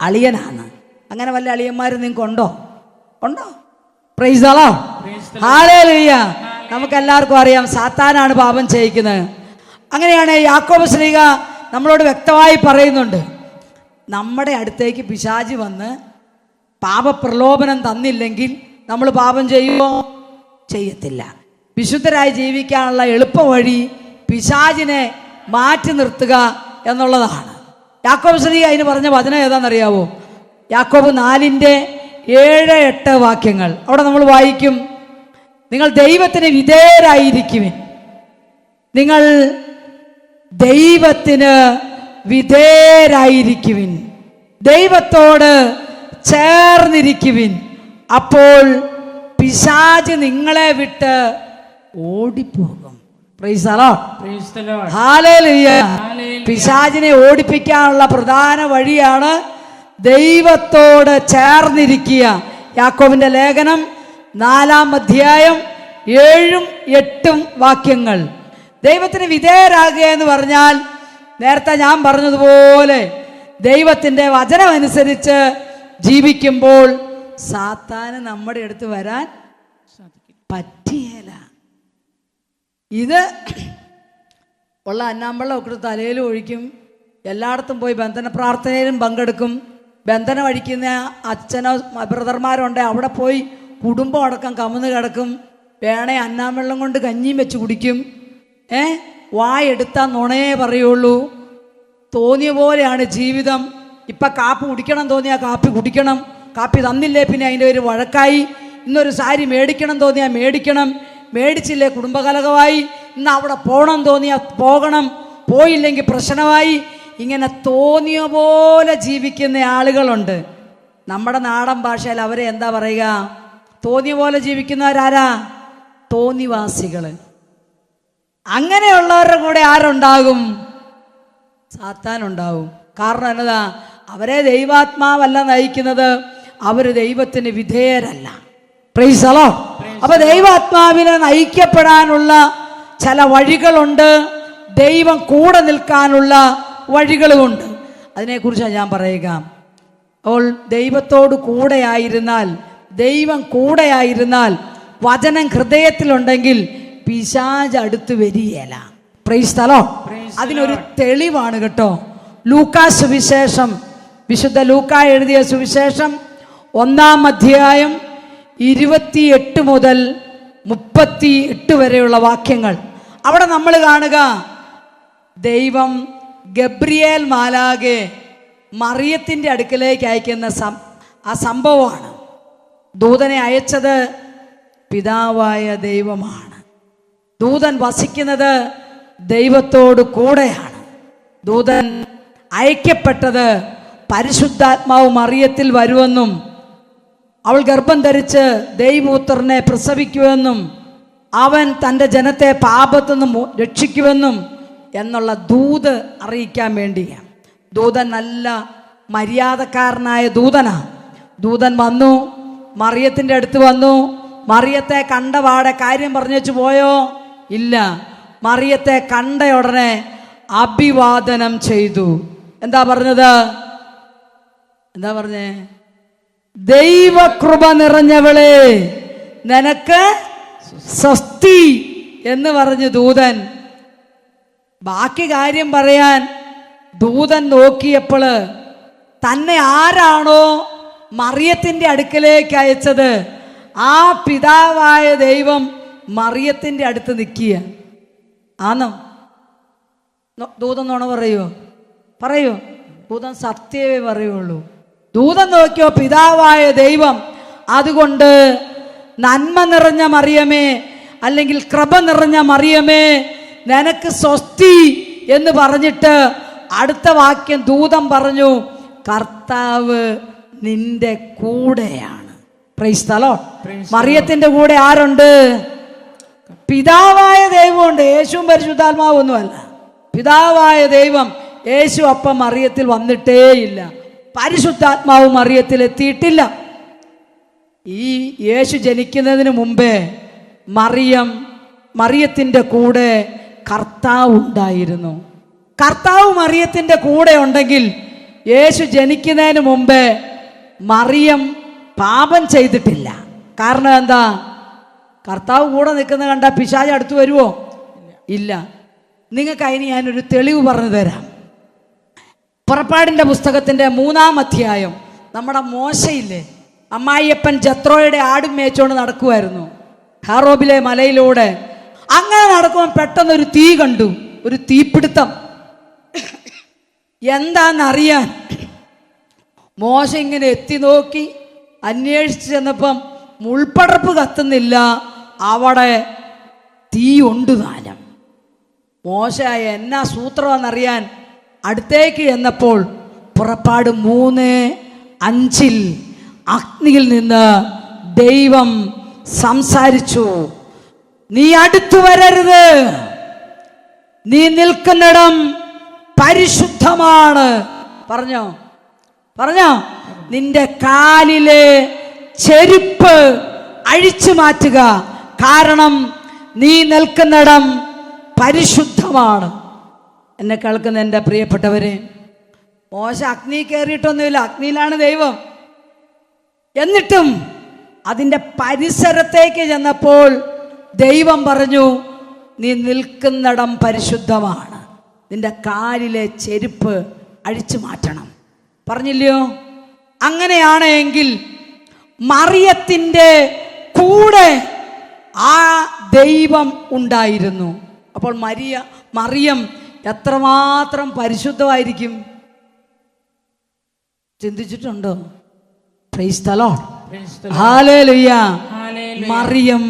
S1: അളിയനാണ്. അങ്ങനെ വല്ല അളിയന്മാരും നിങ്ങൾക്ക് ഉണ്ടോ? Price the Lord, hallelujah. നമുക്കെല്ലാവർക്കും അറിയാം സാത്താനാണ് പാപം ചെയ്യിക്കുന്നത്. അങ്ങനെയാണ് യാക്കോബ് ശ്ലീഹ നമ്മളോട് വ്യക്തമായി പറയുന്നുണ്ട്, നമ്മുടെ അടുത്തേക്ക് പിശാച് വന്ന് പാപപ്രലോഭനം തന്നില്ലെങ്കിൽ നമ്മൾ പാപം ചെയ്യുമോ? ചെയ്യത്തില്ല. വിശുദ്ധരായി ജീവിക്കാനുള്ള എളുപ്പ വഴി പിശാചിനെ മാറ്റി നിർത്തുക എന്നുള്ളതാണ്. യാക്കോബ് ശ്ലീഹ അതിന് പറഞ്ഞ വചനം ഏതാണെന്നറിയാവോ? യാക്കോബ് 4:7-8 വാക്യങ്ങൾ. അവിടെ നമ്മൾ വായിക്കും, നിങ്ങൾ ദൈവത്തിന് വിധേയരായിരിക്കുവിൻ, നിങ്ങൾ ദൈവത്തിന് വിധേയരായിരിക്കുവിൻ, ദൈവത്തോട് ചേർന്നിരിക്കുവിൻ, അപ്പോൾ പിശാച് നിങ്ങളെ വിട്ട് ഓടിപ്പോകും. Praise the Lord, hallelujah. പിശാചിനെ ഓടിപ്പിക്കാനുള്ള പ്രധാന വഴിയാണ് ദൈവത്തോട് ചേർന്നിരിക്കുക. യാക്കോബിന്റെ ലേഖനം 4:7-8 വാക്യങ്ങൾ. ദൈവത്തിന് വിധേയരാകുക എന്ന് പറഞ്ഞാൽ നേരത്തെ ഞാൻ പറഞ്ഞതുപോലെ ദൈവത്തിൻ്റെ വചനമനുസരിച്ച് ജീവിക്കുമ്പോൾ സാത്താന് നമ്മുടെ അടുത്ത് വരാൻ പറ്റിയല്ല. ഇത് ഉള്ള അന്നാമ്പള്ളം ഒക്കെ തലയിൽ ഒഴിക്കും, എല്ലായിടത്തും പോയി ബന്ധന പ്രാർത്ഥനയിലും പങ്കെടുക്കും. ബന്ധനം അഴിക്കുന്ന അച്ഛനോ ബ്രദർമാരുണ്ട്, അവിടെ പോയി കുടുംബം അടക്കം കമന്ന് കിടക്കും. വേണേ അന്നാമ്പള്ളം കൊണ്ട് കഞ്ഞിയും വെച്ച് കുടിക്കും. വായെടുത്താൽ നുണയേ പറയുള്ളൂ. തോന്നിയ പോലെയാണ് ജീവിതം. ഇപ്പം കാപ്പി കുടിക്കണം തോന്നിയാൽ കാപ്പി കുടിക്കണം, കാപ്പി തന്നില്ലേ പിന്നെ അതിൻ്റെ ഒരു വഴക്കായി. ഇന്നൊരു സാരി മേടിക്കണം തോന്നിയാൽ മേടിക്കണം, മേടിച്ചില്ലേ കുടുംബകലഹമായി. ഇന്ന് അവിടെ പോകണം തോന്നിയാൽ പോകണം, പോയില്ലെങ്കിൽ പ്രശ്നമായി. ഇങ്ങനെ തോന്നിയ പോലെ ജീവിക്കുന്ന ആളുകളുണ്ട്. നമ്മുടെ നാടൻ ഭാഷയിൽ അവരെ എന്താ പറയുക? തോന്നിയ പോലെ ജീവിക്കുന്നവരാരാ? തോന്നിവാസികൾ. അങ്ങനെയുള്ളവരുടെ കൂടെ ആരുണ്ടാകും? സാത്താനുണ്ടാവും. കാരണം എന്നതാ? അവരെ ദൈവാത്മാവല്ല നയിക്കുന്നത്, അവർ ദൈവത്തിന് വിധേയരല്ല. Price the Lord. അപ്പൊ ദൈവാത്മാവിനെ നയിക്കപ്പെടാനുള്ള ചില വഴികളുണ്ട്, ദൈവം കൂടെ നിൽക്കാനുള്ള വഴികളുമുണ്ട്. അതിനെക്കുറിച്ചാണ് ഞാൻ പറയുക. അപ്പോൾ ദൈവത്തോട് കൂടെയായിരുന്നാൽ, ദൈവം കൂടെയായിരുന്നാൽ, വചനം ഹൃദയത്തിലുണ്ടെങ്കിൽ പിശാച് അടുത്ത് വരികയില്ല. Price the Lord. അതിനൊരു തെളിവാണ് കേട്ടോ ലൂക്കാ സുവിശേഷം. വിശുദ്ധ ലൂക്കാ എഴുതിയ സുവിശേഷം 1:28 മുതൽ 38 വരെയുള്ള വാക്യങ്ങൾ. അവിടെ നമ്മൾ കാണുക, ദൈവം ഗബ്രിയേൽ മാലാഖയെ മറിയത്തിൻ്റെ അടുക്കലേക്ക് അയക്കുന്ന ആ സംഭവമാണ്. ദൂതനെ അയച്ചത് പിതാവായ ദൈവമാണ്. ദൂതൻ വസിക്കുന്നത് ദൈവത്തോട് കൂടെയാണ്. ദൂതൻ അയക്കപ്പെട്ടത് പരിശുദ്ധാത്മാവ് മറിയത്തിൽ വരുമെന്നും അവൾ ഗർഭം ധരിച്ച് ദൈവപുത്രനെ പ്രസവിക്കുമെന്നും അവൻ തൻ്റെ ജനത്തെ പാപത്തു നിന്നും രക്ഷിക്കുമെന്നും എന്നുള്ള ദൂത് അറിയിക്കാൻ വേണ്ടിയാണ്. ദൂതൻ നല്ല മര്യാദക്കാരനായ ദൂതനാണ്. ദൂതൻ വന്നു, മറിയത്തിൻ്റെ അടുത്ത് വന്നു. മറിയത്തെ കണ്ടപാടെ കാര്യം പറഞ്ഞു വെച്ച് പോയോ? ഇല്ല. മറിയത്തെ കണ്ട ഉടനെ അഭിവാദനം ചെയ്തു. എന്താ പറഞ്ഞത്? എന്താ പറഞ്ഞേ? ദൈവകൃപ നിറഞ്ഞവളെ നിനക്ക് സ്വസ്തി എന്ന് പറഞ്ഞു ദൂതൻ. ബാക്കി കാര്യം പറയാൻ ദൂതൻ നോക്കിയപ്പോൾ തന്നെ ആരാണോ മറിയത്തിൻ്റെ അടുക്കലേക്ക് അയച്ചത് ആ പിതാവായ ദൈവം മറിയത്തിൻ്റെ അടുത്ത് നിൽക്കുക. ആണോ? ദൂതൻ നുണ പറയോ? ദൂതൻ സത്യമേ പറയുള്ളൂ. ദൂതൻ നോക്കിയോ പിതാവായ ദൈവം. അതുകൊണ്ട് നന്മ നിറഞ്ഞ മറിയമേ, അല്ലെങ്കിൽ കൃപ നിറഞ്ഞ മറിയമേ നിനക്ക് സ്വസ്തി എന്ന് പറഞ്ഞിട്ട് അടുത്ത വാക്യം ദൂതൻ പറഞ്ഞു, കർത്താവ് നിന്റെ കൂടെയാണ്. Price the Lord. മറിയത്തിന്റെ കൂടെ ആരുണ്ട്? പിതാവായ ദൈവമുണ്ട്. യേശുവും പരിശുദ്ധാത്മാവും ഒന്നുമല്ല, പിതാവായ ദൈവം. യേശു അപ്പം മറിയത്തിൽ വന്നിട്ടേയില്ല, പരിശുദ്ധാത്മാവ് മറിയത്തിൽ എത്തിയിട്ടില്ല. ഈ യേശു ജനിക്കുന്നതിന് മുമ്പേ മറിയം മറിയത്തിൻ്റെ കൂടെ കർത്താവ് ഉണ്ടായിരുന്നു. കർത്താവ് മറിയത്തിൻ്റെ കൂടെ ഉണ്ടെങ്കിൽ യേശു ജനിക്കുന്നതിന് മുമ്പേ മറിയം പാപം ചെയ്തിട്ടില്ല. കാരണം എന്താ? കർത്താവ് കൂടെ നിൽക്കുന്ന കണ്ട പിശാച് അടുത്ത് വരുമോ? ഇല്ല. നിങ്ങൾക്ക് അതിന് ഞാനൊരു തെളിവ് പറഞ്ഞു തരാം. പുറപ്പാടിൻ്റെ പുസ്തകത്തിൻ്റെ 3-ാം അധ്യായം. നമ്മുടെ മോശയില്ലേ, അമ്മായിയപ്പൻ ജത്രോയുടെ ആടും മേച്ചുകൊണ്ട് നടക്കുമായിരുന്നു ഹാറോബിലെ മലയിലൂടെ. അങ്ങനെ നടക്കുമ്പോൾ പെട്ടെന്നൊരു തീ കണ്ടു, ഒരു തീപിടുത്തം. എന്താണെന്നറിയാൻ മോശ ഇങ്ങനെ എത്തി നോക്കി അന്വേഷിച്ച് ചെന്നപ്പം മുൾപ്പടർപ്പ് കത്തുന്നില്ല, അവിടെ തീ ഉണ്ട് താനും. മോശ എന്നാ സൂത്രമെന്നറിയാൻ അടുത്തേക്ക് ചെന്നപ്പോൾ പുറപ്പാട് 3:5 അഗ്നിയിൽ നിന്ന് ദൈവം സംസാരിച്ചു, നീ അടുത്തു വരരുത്, നീ നിൽക്കുന്നിടം പരിശുദ്ധമാണ്. പറഞ്ഞോ പറഞ്ഞോ, നിന്റെ കാലിലെ ചെരുപ്പ് അഴിച്ചു മാറ്റുക, കാരണം നീ നിൽക്കുന്നിടം പരിശുദ്ധമാണ്. എന്നെ കേൾക്കുന്ന എൻ്റെ പ്രിയപ്പെട്ടവരെ, മോശ അഗ്നി കയറിയിട്ടൊന്നുമില്ല, അഗ്നിയിലാണ് ദൈവം. എന്നിട്ടും അതിൻ്റെ പരിസരത്തേക്ക് ചെന്നപ്പോൾ ദൈവം പറഞ്ഞു, നീ നിൽക്കുന്നിടം പരിശുദ്ധമാണ്, നിന്റെ കാലിലെ ചെരുപ്പ് അഴിച്ചു മാറ്റണം. പറഞ്ഞില്ലയോ? അങ്ങനെയാണെങ്കിൽ മറിയത്തിൻ്റെ കൂടെ ആ ദൈവം ഉണ്ടായിരുന്നു. അപ്പോൾ മറിയം എത്രമാത്രം പരിശുദ്ധമായിരിക്കും? ചിന്തിച്ചിട്ടുണ്ടോ? Praise the Lord, hallelujah. മറിയം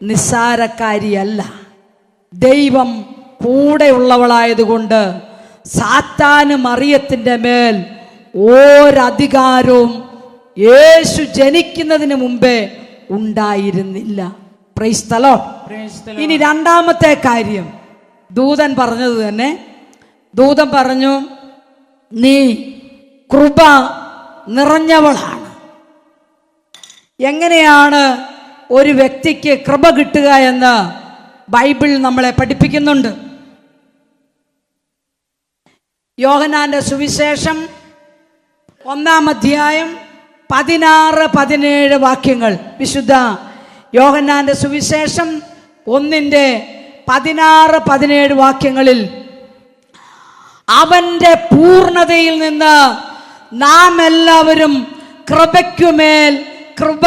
S1: നിസ്സാരക്കാരിയല്ല. ദൈവം കൂടെയുള്ളവളായതുകൊണ്ട് സാത്താന് മറിയത്തിൻ്റെ മേൽ ഒരധികാരവും യേശു ജനിക്കുന്നതിന് മുമ്പേ ഉണ്ടായിരുന്നില്ല. Price the Lord. ഇനി രണ്ടാമത്തെ കാര്യം, ദൂതൻ പറഞ്ഞത് തന്നെ. ദൂതൻ പറഞ്ഞു, നീ കൃപ നിറഞ്ഞവളാണ്. എങ്ങനെയാണ് ഒരു വ്യക്തിക്ക് കൃപ കിട്ടുക എന്ന് ബൈബിൾ നമ്മളെ പഠിപ്പിക്കുന്നുണ്ട്. യോഹന്നാന്റെ സുവിശേഷം 1-ാം അധ്യായം 16-17 വാക്യങ്ങൾ. വിശുദ്ധ യോഹന്നാന്റെ സുവിശേഷം 1:16-17 വാക്യങ്ങളിൽ, അവന്റെ പൂർണ്ണതയിൽ നിന്ന് നാം എല്ലാവരും കൃപയ്ക്കുമേൽ കൃപ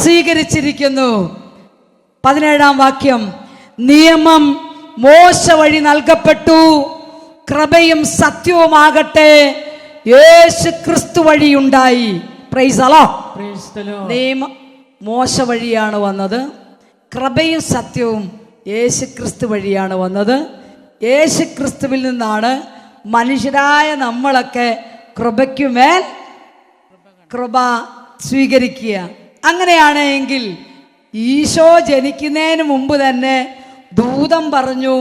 S1: സ്വീകരിച്ചിരിക്കുന്നു. 17-ാം വാക്യം, നിയമം മോശ വഴി നൽകപ്പെട്ടു, കൃപയും സത്യവുമാകട്ടെ യേശു ക്രിസ്തു വഴിയുണ്ടായി. Price the Lord. നിയമം മോശ വഴിയാണ് വന്നത്, കൃപയും സത്യവും യേശു ക്രിസ്തു വഴിയാണ് വന്നത്. യേശു ക്രിസ്തുവിൽ നിന്നാണ് മനുഷ്യരായ നമ്മളൊക്കെ കൃപയ്ക്കുമേൽ കൃപ സ്വീകരിക്കുക. അങ്ങനെയാണെങ്കിൽ ഈശോ ജനിക്കുന്നതിന് മുമ്പ് തന്നെ ദൂതൻ പറഞ്ഞു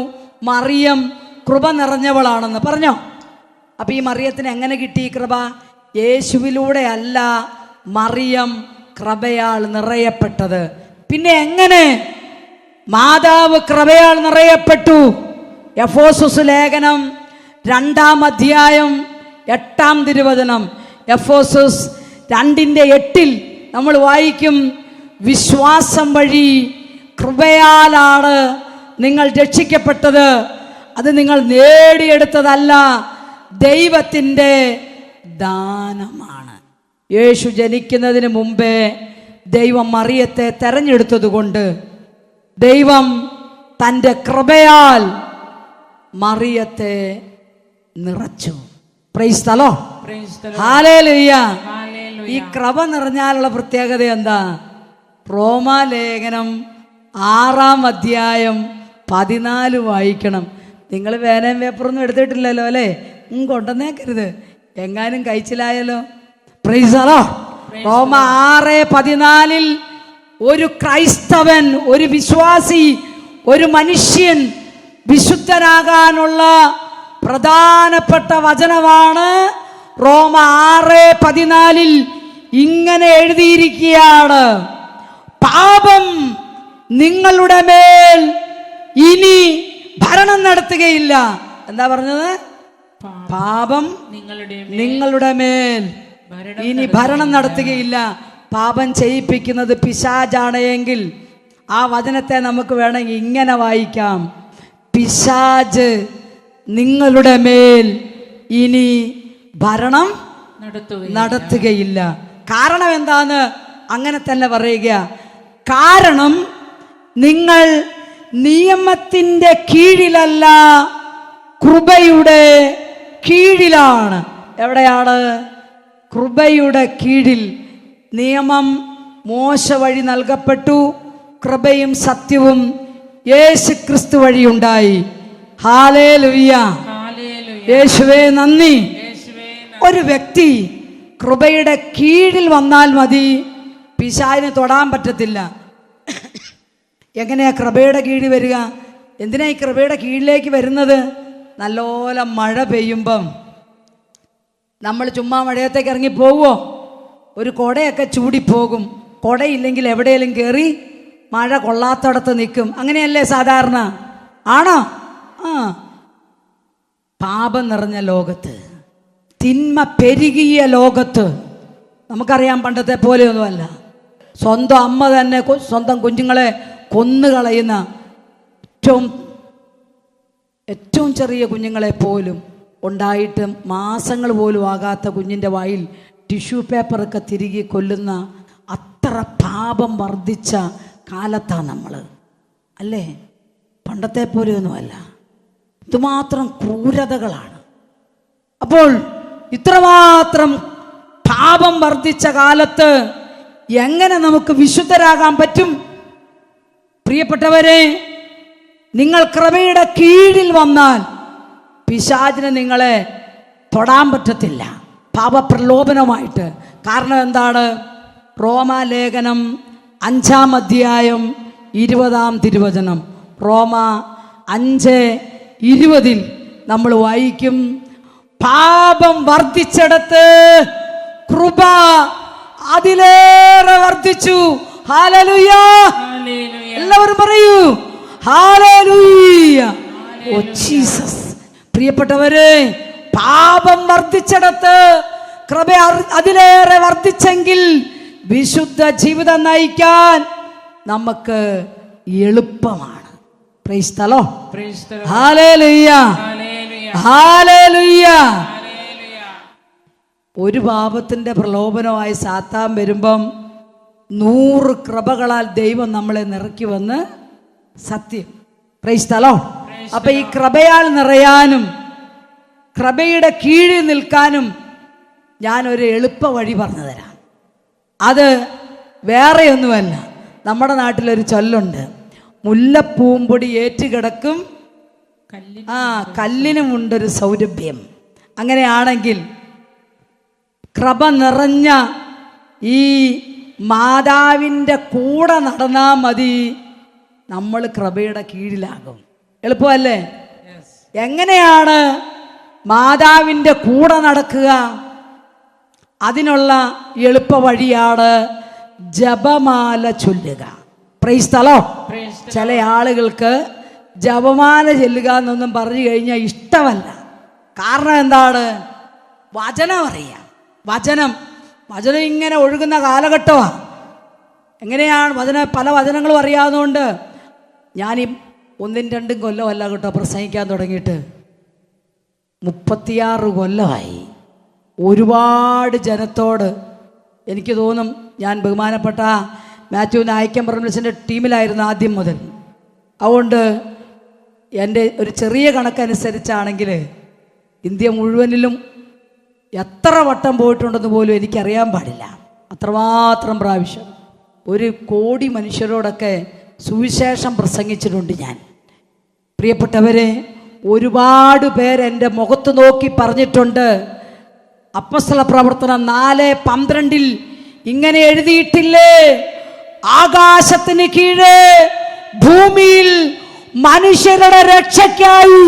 S1: മറിയം കൃപ നിറഞ്ഞവളാണെന്ന്. പറഞ്ഞോ? അപ്പം ഈ മറിയത്തിന് എങ്ങനെ കിട്ടി കൃപ? യേശുവിലൂടെ അല്ല മറിയം കൃപയാൽ നിറയപ്പെട്ടത്. പിന്നെ എങ്ങനെ മാതാവ് കൃപയാൽ നിറയപ്പെട്ടു? എഫോസസ് ലേഖനം 2-ാം അധ്യായം 8-ാം തിരുവചനം. എഫോസസ് 2:8 നമ്മൾ വായിക്കും, വിശ്വാസം വഴി കൃപയാലാണ് നിങ്ങൾ രക്ഷിക്കപ്പെട്ടത്, അത് നിങ്ങൾ നേടിയെടുത്തതല്ല, ദൈവത്തിൻ്റെ ദാനമാണ്. യേശു ജനിക്കുന്നതിന് മുമ്പേ ദൈവം മറിയത്തെ തെരഞ്ഞെടുത്തതുകൊണ്ട് ദൈവം തൻ്റെ കൃപയാൽ മറിയത്തെ നിറച്ചു. Price the Lord, hallelujah. ഈ കൃപ നിറഞ്ഞാലുള്ള പ്രത്യേകത എന്താ? റോമാലേഖനം 6-ാം അധ്യായം 14 വായിക്കണം. നിങ്ങൾ പേനയും പേപ്പറൊന്നും എടുത്തിട്ടില്ലല്ലോ അല്ലേ? കൊണ്ടുവന്നേക്കരുത്, എങ്ങാനും കഴിച്ചിലായല്ലോ. Praise the Lord. റോമ 6:14 ഒരു ക്രൈസ്തവൻ, ഒരു വിശ്വാസി, ഒരു മനുഷ്യൻ വിശുദ്ധനാകാനുള്ള പ്രധാനപ്പെട്ട വചനമാണ്. റോമ 6:14 ഇങ്ങനെ എഴുതിയിരിക്കുകയാണ്, പാപം നിങ്ങളുടെ മേൽ ഇനി ഭരണം നടത്തുകയില്ല. എന്താ പറഞ്ഞത്? പാപം നിങ്ങളുടെ മേൽ ഇനി ഭരണം നടത്തുകയില്ല. പാപം ചെയ്യിപ്പിക്കുന്നത് പിശാചാണ് എങ്കിൽ ആ വചനത്തെ നമുക്ക് വേണമെങ്കിൽ ഇങ്ങനെ വായിക്കാം: പിശാച് നിങ്ങളുടെ മേൽ ഇനി ഭരണം നടത്തുകയില്ല. കാരണം എന്താന്ന് അങ്ങനെ തന്നെ പറയുക. കാരണം നിങ്ങൾ നിയമത്തിൻ്റെ കീഴിലല്ല, കൃപയുടെ കീഴിലാണ്. എവിടെയാണ്? കൃപയുടെ കീഴിൽ. നിയമം മോശ വഴി നൽകപ്പെട്ടു, കൃപയും സത്യവും യേശു ക്രിസ്തു വഴിയുണ്ടായി. ഹല്ലേലൂയ, യേശുവേ നന്ദി. ഒരു വ്യക്തി കൃപയുടെ കീഴിൽ വന്നാൽ മതി, പിശാചിന് തൊടാൻ പറ്റത്തില്ല. എങ്ങനെയാ കൃപയുടെ കീഴിൽ വരിക? എന്തിനാ ഈ കൃപയുടെ കീഴിലേക്ക് വരുന്നത്? നല്ലോല മഴ പെയ്യുമ്പം നമ്മൾ ചുമ്മാ മഴയത്തേക്ക് ഇറങ്ങി പോവുമോ? ഒരു കുടയൊക്കെ ചൂടിപ്പോകും. കുടയില്ലെങ്കിൽ എവിടെയെങ്കിലും കയറി മഴ കൊള്ളാത്തടത്ത് നിൽക്കും. അങ്ങനെയല്ലേ സാധാരണ? ആണോ? പാപം നിറഞ്ഞ ലോകത്ത്, തിന്മ പെരുകിയ ലോകത്ത്, നമുക്കറിയാം പണ്ടത്തെ പോലെയൊന്നുമല്ല. സ്വന്തം അമ്മ തന്നെ സ്വന്തം കുഞ്ഞുങ്ങളെ കൊന്നുകളയുന്ന, ഏറ്റവും ചെറിയ കുഞ്ഞുങ്ങളെ പോലും ഉണ്ടായിട്ട് മാസങ്ങൾ പോലും ആകാത്ത കുഞ്ഞിൻ്റെ വായിൽ ടിഷ്യൂ പേപ്പറൊക്കെ തിരികെ കൊല്ലുന്ന അത്ര പാപം വർദ്ധിച്ച കാലത്താണ് നമ്മൾ, അല്ലേ? പണ്ടത്തെ പോലെയൊന്നുമല്ല. ഇതുമാത്രം ക്രൂരതകളാണ്. അപ്പോൾ ഇത്രമാത്രം പാപം വർദ്ധിച്ച കാലത്ത് എങ്ങനെ നമുക്ക് വിശുദ്ധരാകാൻ പറ്റും? പ്രിയപ്പെട്ടവരെ, നിങ്ങൾ കൃപയുടെ കീഴിൽ വന്നാൽ പിശാചിന് നിങ്ങളെ തൊടാൻ പറ്റത്തില്ല പാപപ്രലോഭനമായിട്ട്. കാരണം എന്താണ്? റോമാലേഖനം 5-ാം അധ്യായം 20-ാം തിരുവചനം. റോമ 5:20 നമ്മൾ വായിക്കും: പാപം വർദ്ധിച്ചിടത്ത് കൃപ അതിലേറെ വർദ്ധിച്ചു. ഹല്ലേലൂയ! എല്ലാവരും പറയൂ ഹല്ലേലൂയ! Oh Jesus! പ്രിയപ്പെട്ടവരെ, പാപം വർദ്ധിച്ചിടത്ത് കൃപ അതിലേറെ വർദ്ധിച്ചെങ്കിൽ വിശുദ്ധ ജീവിതം നയിക്കാൻ നമുക്ക് എളുപ്പമാണ്. Price the Lord. Hallelujah, hallelujah. ഒരു പാപത്തിൻ്റെ പ്രലോഭനമായി സാത്താൻ വരുമ്പം 100 കൃപകളാൽ ദൈവം നമ്മളെ നിറക്കി വന്ന് സത്യം. Price the Lord. അപ്പൊ ഈ കൃപയാൽ നിറയാനും കൃപയുടെ കീഴിൽ നിൽക്കാനും ഞാനൊരു എളുപ്പ വഴി പറഞ്ഞു തരാം. അത് വേറെയൊന്നുമല്ല. നമ്മുടെ നാട്ടിലൊരു ചൊല്ലുണ്ട്: മുല്ലപ്പൂമ്പൊടി ഏറ്റുകിടക്കും കല്ലിനുമുണ്ടൊരു സൗരഭ്യം. അങ്ങനെയാണെങ്കിൽ കൃപ നിറഞ്ഞ ഈ മാതാവിൻ്റെ കൂടെ നടന്നാൽ മതി, നമ്മൾ കൃപയുടെ കീഴിലാകും. എളുപ്പമല്ലേ? എങ്ങനെയാണ് മാതാവിൻ്റെ കൂടെ നടക്കുക? അതിനുള്ള എളുപ്പ വഴിയാണ് ജപമാല ചൊല്ലുക. Price the Lord. ചില ആളുകൾക്ക് ജപമാല ചൊല്ലുക എന്നൊന്നും പറഞ്ഞു കഴിഞ്ഞാൽ ഇഷ്ടമല്ല. കാരണം എന്താണ്? വചനം അറിയാം. വചനം ഇങ്ങനെ ഒഴുകുന്ന കാലഘട്ടമാണ്. എങ്ങനെയാണ് പല വചനങ്ങളും അറിയാവുന്നതുകൊണ്ട് ഞാൻ 1-2 കൊല്ലമല്ല കേട്ടോ പ്രസംഗിക്കാൻ തുടങ്ങിയിട്ട്, 36 കൊല്ലമായി. ഒരുപാട് ജനത്തോട് എനിക്ക് തോന്നും, ഞാൻ ബഹുമാനപ്പെട്ട മാത്യു നായിക്കൻ പറമ്പിലിൻ്റെ ടീമിലായിരുന്നു ആദ്യം മുതൽ. അതുകൊണ്ട് എൻ്റെ ഒരു ചെറിയ കണക്കനുസരിച്ചാണെങ്കിൽ ഇന്ത്യ മുഴുവനിലും എത്ര വട്ടം പോയിട്ടുണ്ടെന്ന് പോലും എനിക്കറിയാൻ പാടില്ല. അത്രമാത്രം പ്രാവശ്യം 1 കോടി മനുഷ്യരോടൊക്കെ സുവിശേഷം പ്രസംഗിച്ചിട്ടുണ്ട് ഞാൻ. പ്രിയപ്പെട്ടവരെ, ഒരുപാട് പേര് എൻ്റെ മുഖത്ത് നോക്കി പറഞ്ഞിട്ടുണ്ട്, അപ്പോസ്തല പ്രവർത്തനം 4:12 ഇങ്ങനെ എഴുതിയിട്ടില്ലേ: ആകാശത്തിന് കീഴേ ഭൂമിയിൽ മനുഷ്യരുടെ രക്ഷയ്ക്കായി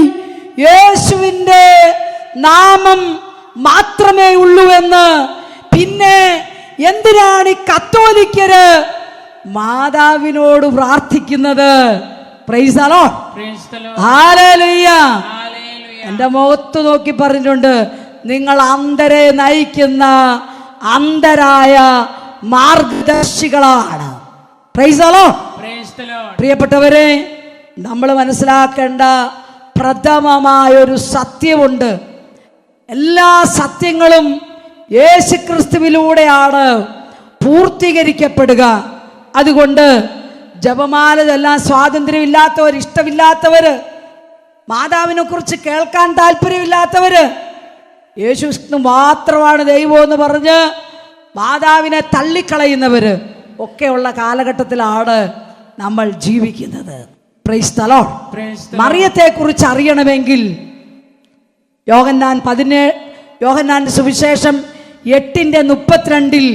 S1: യേശുവിൻ്റെ നാമം മാത്രമേ ഉള്ളൂവെന്ന്. പിന്നെ എന്തിനാണ് ഈ കത്തോലിക്കര് മാതാവിനോട് പ്രാർത്ഥിക്കുന്നത്? Praise the Lord. ഹല്ലേലൂയ. എൻ്റെ മുഖത്ത് നോക്കി പറഞ്ഞിട്ടുണ്ട്, നിങ്ങൾ അന്ധരെ നയിക്കുന്ന അന്ധരായ മാർഗദർശികളാണ്. Praise the Lord. പ്രിയപ്പെട്ടവരെ, നമ്മൾ മനസ്സിലാക്കേണ്ട പ്രഥമമായൊരു സത്യമുണ്ട്. എല്ലാ സത്യങ്ങളും യേശുക്രിസ്തുവിലൂടെയാണ് പൂർത്തീകരിക്കപ്പെടുക. അതുകൊണ്ട് ജപമാല എല്ലാം സ്വാതന്ത്ര്യമില്ലാത്തവർ, ഇഷ്ടമില്ലാത്തവർ, മാതാവിനെ കുറിച്ച് കേൾക്കാൻ താല്പര്യമില്ലാത്തവർ, യേശു മാത്രമാണ് ദൈവം എന്ന് പറഞ്ഞ് മാതാവിനെ തള്ളിക്കളയുന്നവർ ഒക്കെയുള്ള കാലഘട്ടത്തിലാണ് നമ്മൾ ജീവിക്കുന്നത്. Price the Lord. മറിയത്തെ കുറിച്ച് അറിയണമെങ്കിൽ യോഹന്നാന്റെ സുവിശേഷം 8:32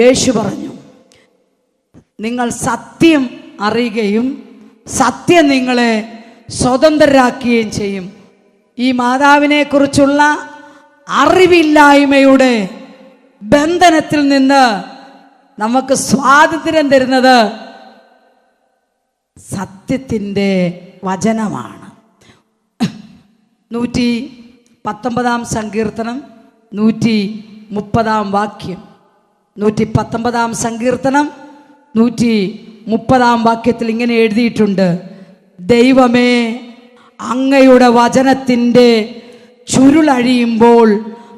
S1: യേശു പറഞ്ഞു, നിങ്ങൾ സത്യം അറിയുകയും സത്യം നിങ്ങളെ സ്വതന്ത്രരാക്കുകയും ചെയ്യും. ഈ മാതാവിനെ കുറിച്ചുള്ള അറിവില്ലായ്മയുടെ ബന്ധനത്തിൽ നിന്ന് നമുക്ക് സ്വാതന്ത്ര്യം തരുന്നത് സത്യത്തിൻ്റെ വചനമാണ്. 119 സങ്കീർത്തനം 130 വാക്യം. 119 സങ്കീർത്തനം 130 വാക്യത്തിൽ ഇങ്ങനെ എഴുതിയിട്ടുണ്ട്, ദൈവമേ, അങ്ങയുടെ വചനത്തിൻ്റെ ചുരുളഴിയുമ്പോൾ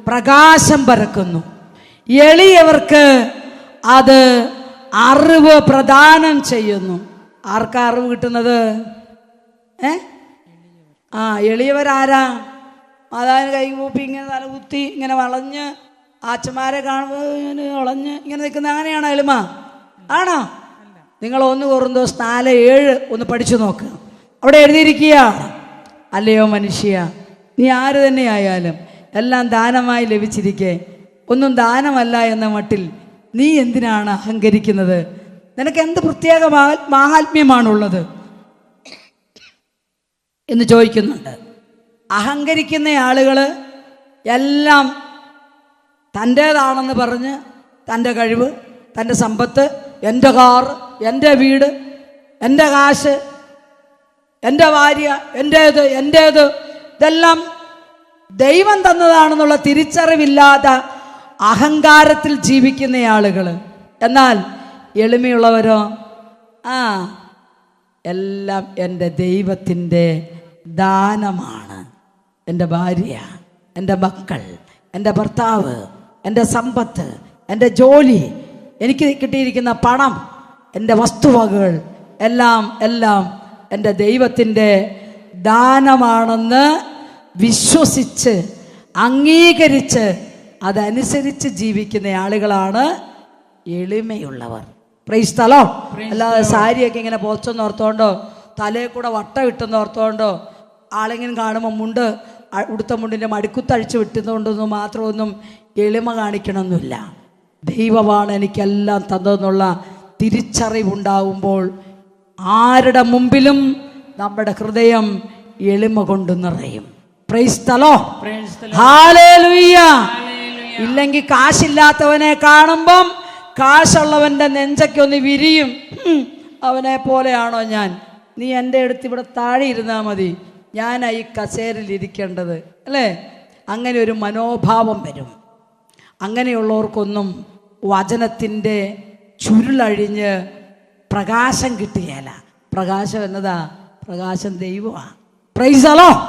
S1: പ്രകാശം പരക്കുന്നു, എളിയവർക്ക് അത് അറിവ് പ്രദാനം ചെയ്യുന്നു. ആർക്കാ അറിവ് കിട്ടുന്നത്? എളിയവരാരാ? മാതാവിന് കൈ കൂപ്പി ഇങ്ങനെ തലകുത്തി ഇങ്ങനെ വളഞ്ഞ് ആച്ചമാരെ കാണുമ്പോൾ ഇങ്ങനെ വളഞ്ഞ് ഇങ്ങനെ നിൽക്കുന്ന അങ്ങനെയാണോ എളിമ? ആണോ? നിങ്ങൾ 1 കൊറിന്തോസ് 4:7 ഒന്ന് പഠിച്ചു നോക്കുക. അവിടെ എഴുതിയിരിക്കുകയാണ്, അല്ലയോ മനുഷ്യ, നീ ആര് തന്നെയായാലും എല്ലാം ദാനമായി ലഭിച്ചിരിക്കെ ഒന്നും ദാനമല്ല എന്ന മട്ടിൽ നീ എന്തിനാണ് അഹങ്കരിക്കുന്നത്? നിനക്ക് എന്ത് പ്രത്യേക മാഹാത്മ്യമാണുള്ളത് എന്ന് ചോദിക്കുന്നുണ്ട്. അഹങ്കരിക്കുന്ന ആളുകൾ എല്ലാം തൻ്റേതാണെന്ന് പറഞ്ഞ് തൻ്റെ കഴിവ്, തൻ്റെ സമ്പത്ത്, എൻ്റെ കാർ, എൻ്റെ വീട്, എൻ്റെ കാശ്, എൻ്റെ ഭാര്യ, എൻ്റേത് ഇതെല്ലാം ദൈവം തന്നതാണെന്നുള്ള തിരിച്ചറിവില്ലാത്ത അഹങ്കാരത്തിൽ ജീവിക്കുന്ന ആളുകൾ. എന്നാൽ എളിമയുള്ളവരോ, എല്ലാം എൻ്റെ ദൈവത്തിൻ്റെ ദാനമാണ്. എൻ്റെ ഭാര്യ, എൻ്റെ മക്കൾ, എൻ്റെ ഭർത്താവ്, എൻ്റെ സമ്പത്ത്, എൻ്റെ ജോലി, എനിക്ക് കിട്ടിയിരിക്കുന്ന പണം, എൻ്റെ വസ്തുവകകൾ എല്ലാം എൻ്റെ ദൈവത്തിൻ്റെ ദാനമാണെന്ന് വിശ്വസിച്ച് അംഗീകരിച്ച് അതനുസരിച്ച് ജീവിക്കുന്ന ആളുകളാണ് എളിമയുള്ളവർ. Price the Lord. അല്ലാതെ സാരിയൊക്കെ ഇങ്ങനെ പോച്ചെന്നോർത്തോണ്ടോ തലയിൽ കൂടെ വട്ടം ഇട്ടെന്നോർത്തോണ്ടോ ആളെങ്കിലും കാണുമ്പോൾ ഉടുത്ത മുണ്ടിൻ്റെ മടിക്കുത്തഴിച്ച് വിട്ടുന്നതുകൊണ്ടൊന്നും മാത്രമൊന്നും എളിമ കാണിക്കണമെന്നില്ല. ദൈവമാണ് എനിക്കെല്ലാം തന്നതെന്നുള്ള തിരിച്ചറിവുണ്ടാവുമ്പോൾ ആരുടെ മുമ്പിലും നമ്മുടെ ഹൃദയം എളിമ കൊണ്ട് നിറയും. Price the Lord. ഹല്ലേലൂയ. ഇല്ലെങ്കിൽ കാശില്ലാത്തവനെ കാണുമ്പം കാശുള്ളവൻ്റെ നെഞ്ചക്കൊന്ന് വിരിയും. അവനെ പോലെയാണോ ഞാൻ? നീ എൻ്റെ അടുത്ത് ഇവിടെ താഴെ ഇരുന്നാൽ മതി, ഞാനായി കസേരയിൽ ഇരിക്കേണ്ടത്, അല്ലേ? അങ്ങനെ ഒരു മനോഭാവം വരും. അങ്ങനെയുള്ളവർക്കൊന്നും വചനത്തിൻ്റെ ചുരുളഴിഞ്ഞ് പ്രകാശം കിട്ടുകയില്ല. പ്രകാശം എന്നതാ? പ്രകാശം ദൈവമാണ്. Price the Lord.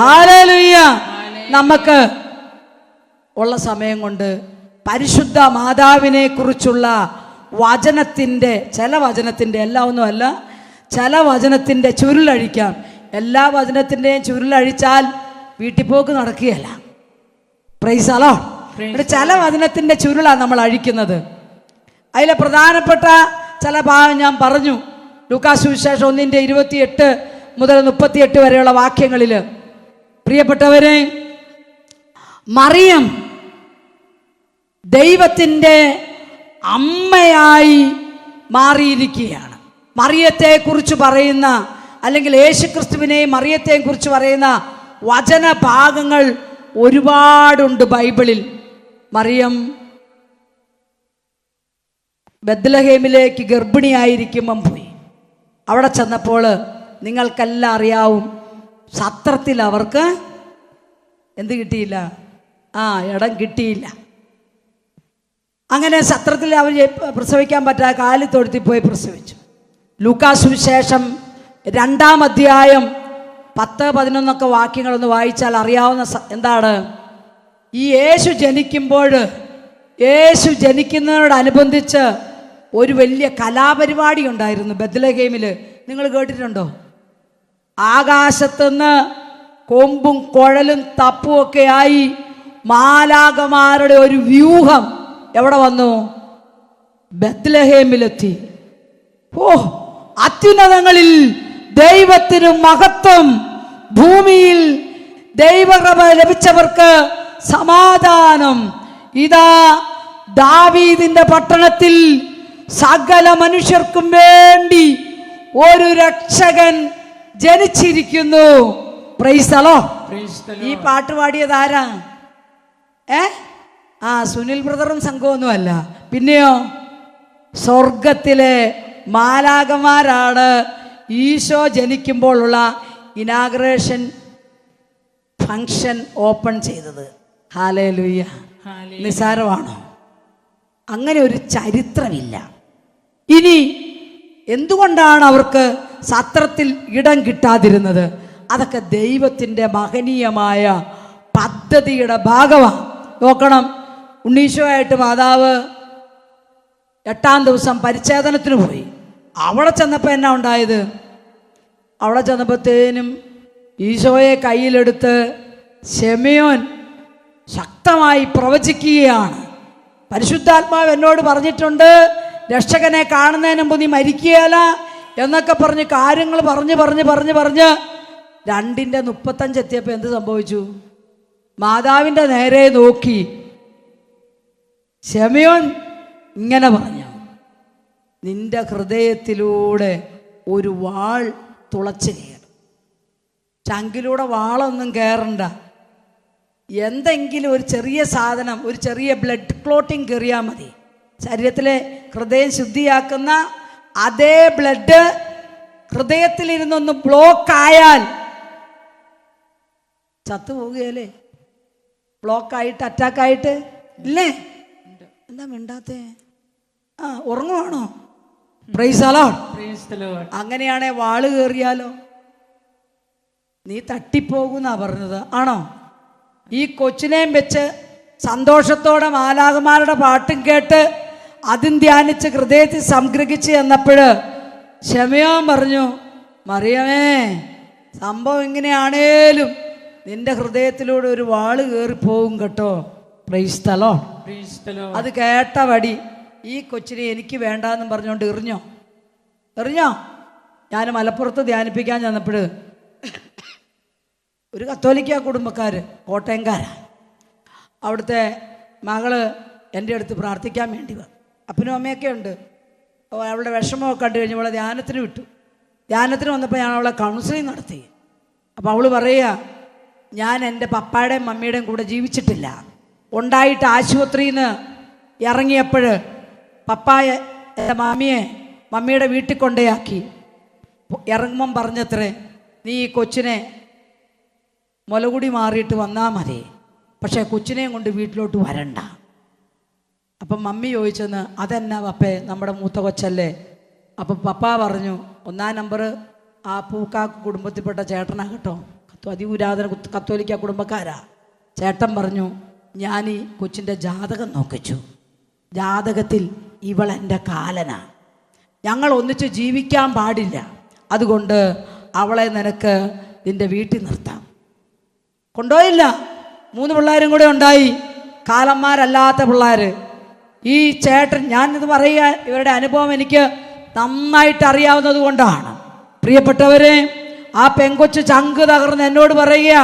S1: ഹല്ലേലൂയ. നമുക്ക് ഉള്ള സമയം കൊണ്ട് പരിശുദ്ധ മാതാവിനെ കുറിച്ചുള്ള വചനത്തിൻ്റെ എല്ലാം ഒന്നുമല്ല, ചില വചനത്തിൻ്റെ ചുരുളഴിക്കാം. എല്ലാ വചനത്തിൻ്റെയും ചുരുളഴിച്ചാൽ വീട്ടിൽ പോക്ക് നടക്കുകയല്ല. Price the Lord. ചില വചനത്തിൻ്റെ ചുരുളാണ് നമ്മൾ അഴിക്കുന്നത്. അതിലെ പ്രധാനപ്പെട്ട ചില ഭാഗം ഞാൻ പറഞ്ഞു. ലൂക്കാസ് സുവിശേഷം 1:28 മുതൽ 38 വരെയുള്ള വാക്യങ്ങളിൽ, പ്രിയപ്പെട്ടവരെ, മറിയം ദൈവത്തിൻ്റെ അമ്മയായി മാറിയിരിക്കുകയാണ്. മറിയത്തെക്കുറിച്ച് പറയുന്ന, അല്ലെങ്കിൽ യേശുക്രിസ്തുവിനെയും മറിയത്തെയും കുറിച്ച് പറയുന്ന വചനഭാഗങ്ങൾ ഒരുപാടുണ്ട് ബൈബിളിൽ. മറിയം ബെത്ലഹേമിലേക്ക് ഗർഭിണിയായിരിക്കുമ്പം പോയി. അവിടെ ചെന്നപ്പോൾ നിങ്ങൾക്കെല്ലാം അറിയാവും, സത്രത്തിൽ അവർക്ക് എന്ത് കിട്ടിയില്ല? ഇടം കിട്ടിയില്ല. അങ്ങനെ സത്രത്തിൽ അവർ പ്രസവിക്കാൻ പറ്റാതെ കാലിത്തൊഴുത്തിൽ പോയി പ്രസവിച്ചു. ലൂക്കാ സുവിശേഷം 2-ാം അധ്യായം 10-11 വാക്യങ്ങളൊന്ന് വായിച്ചാൽ അറിയാവുന്ന എന്താണ്? ഈ യേശു ജനിക്കുന്നതിനോടനുബന്ധിച്ച് ഒരു വലിയ കലാപരിപാടി ഉണ്ടായിരുന്നു ബെത്ലഹേമിൽ. നിങ്ങൾ കേട്ടിട്ടുണ്ടോ? ആകാശത്തുനിന്ന് കൊമ്പും കുഴലും തപ്പുമൊക്കെ ആയി മാലാഖമാരുടെ ഒരു വ്യൂഹം എവിടെ വന്നു? ബെത്ലഹേമിലെത്തി. അത്യുന്നതങ്ങളിൽ ദൈവത്തിന് മഹത്വം, ഭൂമിയിൽ ദൈവകൃപ ലഭിച്ചവർക്ക് സമാധാനം. ഇതാ ദാവീദിന്റെ പട്ടണത്തിൽ സകല മനുഷ്യർക്കും വേണ്ടി ഒരു രക്ഷകൻ ജനിച്ചിരിക്കുന്നു. Price the Lord. ഈ പാട്ട് പാടിയത് ആരാ? സുനിൽ ബ്രദറും സംഘമൊന്നുമല്ല. പിന്നെയോ സ്വർഗത്തിലെ മാലാഖമാരാണ് ഈശോ ജനിക്കുമ്പോഴുള്ള ഇനാഗ്രേഷൻ ഫംഗ്ഷൻ ഓപ്പൺ ചെയ്തത്. ഹല്ലേലൂയ. നിസാരമാണോ? അങ്ങനെ ഒരു ചരിത്രമില്ല. ഇനി എന്തുകൊണ്ടാണ് അവർക്ക് സത്രത്തിൽ ഇടം കിട്ടാതിരുന്നത്? അതൊക്കെ ദൈവത്തിൻ്റെ മഹനീയമായ പദ്ധതിയുടെ ഭാഗമാണ്. നോക്കണം, ഉണ്ണീശോയായിട്ട് മാതാവ് 8-ാം ദിവസം പരിച്ഛേദനത്തിന് പോയി. അവിടെ ചെന്നപ്പോൾ എന്നാ ഉണ്ടായത്? അവിടെ ചെന്നപ്പോഴത്തേനും ഈശോയെ കയ്യിലെടുത്ത് ശിമയോൻ ശക്തമായി പ്രവചിക്കുകയാണ്. പരിശുദ്ധാത്മാവ് എന്നോട് പറഞ്ഞിട്ടുണ്ട്, രക്ഷകനെ കാണുന്നതിന് മുമ്പ് നീ മരിക്കുകയല്ല എന്നൊക്കെ പറഞ്ഞ് കാര്യങ്ങൾ പറഞ്ഞ് 2:35 എത്തിയപ്പോൾ എന്ത് സംഭവിച്ചു? മാതാവിൻ്റെ നേരെ നോക്കി ശിമയോൻ ഇങ്ങനെ പറഞ്ഞു, നിന്റെ ഹൃദയത്തിലൂടെ ഒരു വാൾ തുളച്ച് കയറും. ചങ്കിലൂടെ വാളൊന്നും കയറണ്ട, എന്തെങ്കിലും ഒരു ചെറിയ സാധനം, ഒരു ചെറിയ ബ്ലഡ് ക്ലോട്ടിങ് കയറിയാൽ മതി. ശരീരത്തിലെ ഹൃദയം ശുദ്ധിയാക്കുന്ന അതേ ബ്ലഡ് ഹൃദയത്തിലിരുന്നൊന്ന് ബ്ലോക്കായാൽ ചത്തുപോകുകയല്ലേ? ബ്ലോക്കായിട്ട്, അറ്റാക്കായിട്ട് ഇല്ലേ? എന്താ മിണ്ടാത്തേ? ഉറങ്ങുവാണോ? Praise the Lord. അങ്ങനെയാണെ വാള് കയറിയാലോ? നീ തട്ടിപ്പോകുന്നാ പറഞ്ഞത്, ആണോ? ഈ കൊച്ചിനെയും വെച്ച് സന്തോഷത്തോടെ മാലാഖമാരുടെ പാട്ടും കേട്ട് അതും ധ്യാനിച്ച് ഹൃദയത്തിൽ സംഗ്രഹിച്ച് എന്നപ്പോൾ ശിമയോൻ പറഞ്ഞു, മറിയമേ, സംഭവം ഇങ്ങനെയാണേലും നിന്റെ ഹൃദയത്തിലൂടെ ഒരു വാള് കയറിപ്പോകും കേട്ടോ. Price the Lord. അത് കേട്ട വടി ഈ കൊച്ചിനെ എനിക്ക് വേണ്ടാന്നും പറഞ്ഞുകൊണ്ട് എറിഞ്ഞോ. ഞാൻ മലപ്പുറത്ത് ധ്യാനിപ്പിക്കാൻ ചെന്നപ്പോൾ ഒരു കത്തോലിക്ക കുടുംബക്കാർ, കോട്ടയംകാരാ, അവിടുത്തെ മകള് എൻ്റെ അടുത്ത് പ്രാർത്ഥിക്കാൻ വേണ്ടി വന്നു. അപ്പനും അമ്മയൊക്കെ ഉണ്ട്. അവളുടെ വിഷമമൊക്കെ കണ്ടു കഴിഞ്ഞ് അവളെ ധ്യാനത്തിന് വിട്ടു. ധ്യാനത്തിന് വന്നപ്പോൾ ഞാൻ അവളെ കൗൺസിലിംഗ് നടത്തി. അപ്പോൾ അവൾ പറയുക, ഞാൻ എൻ്റെ പപ്പായുടെയും മമ്മിയുടെയും കൂടെ ജീവിച്ചിട്ടില്ല. ഉണ്ടായിട്ട് ആശുപത്രിയിൽ നിന്ന് ഇറങ്ങിയപ്പോൾ പപ്പായ എൻ്റെ മമ്മിയുടെ വീട്ടിൽ കൊണ്ടേയാക്കി. ഇറങ്ങുമ്പം പറഞ്ഞത്രേ, നീ ഈ കൊച്ചിനെ മുലകുടി മാറിയിട്ട് വന്നാൽ മതി, പക്ഷേ കൊച്ചിനെയും കൊണ്ട് വീട്ടിലോട്ട് വരണ്ട. അപ്പം മമ്മി ചോദിച്ചെന്ന്, അതെന്നാ പപ്പേ, നമ്മുടെ മൂത്ത കൊച്ചല്ലേ? അപ്പം പപ്പ പറഞ്ഞു, 1-ാം നമ്പർ ആ പൂക്കാക്ക് കുടുംബത്തിൽപ്പെട്ട ചേട്ടനാ കേട്ടോ, അതിപുരാതന കത്തോലിക്ക കുടുംബക്കാരാ. ചേട്ടൻ പറഞ്ഞു, ഞാൻ ഈ കൊച്ചിൻ്റെ ജാതകം നോക്കിച്ചു. ജാതകത്തിൽ ഇവളെൻ്റെ കാലനാ, ഞങ്ങൾ ഒന്നിച്ച് ജീവിക്കാൻ പാടില്ല, അതുകൊണ്ട് അവളെ നിനക്ക് നിൻ്റെ വീട്ടിൽ നിർത്താം. കൊണ്ടുപോയില്ല. 3 പിള്ളേരും കൂടെ ഉണ്ടായി, കാലന്മാരല്ലാത്ത പിള്ളേർ. ഈ ചേട്ടൻ, ഞാനിത് പറയുക ഇവരുടെ അനുഭവം എനിക്ക് നന്നായിട്ട് അറിയാവുന്നത് കൊണ്ടാണ്. പ്രിയപ്പെട്ടവരെ, ആ പെങ്കൊച്ച് ചങ്ക് തകർന്ന് എന്നോട് പറയുക,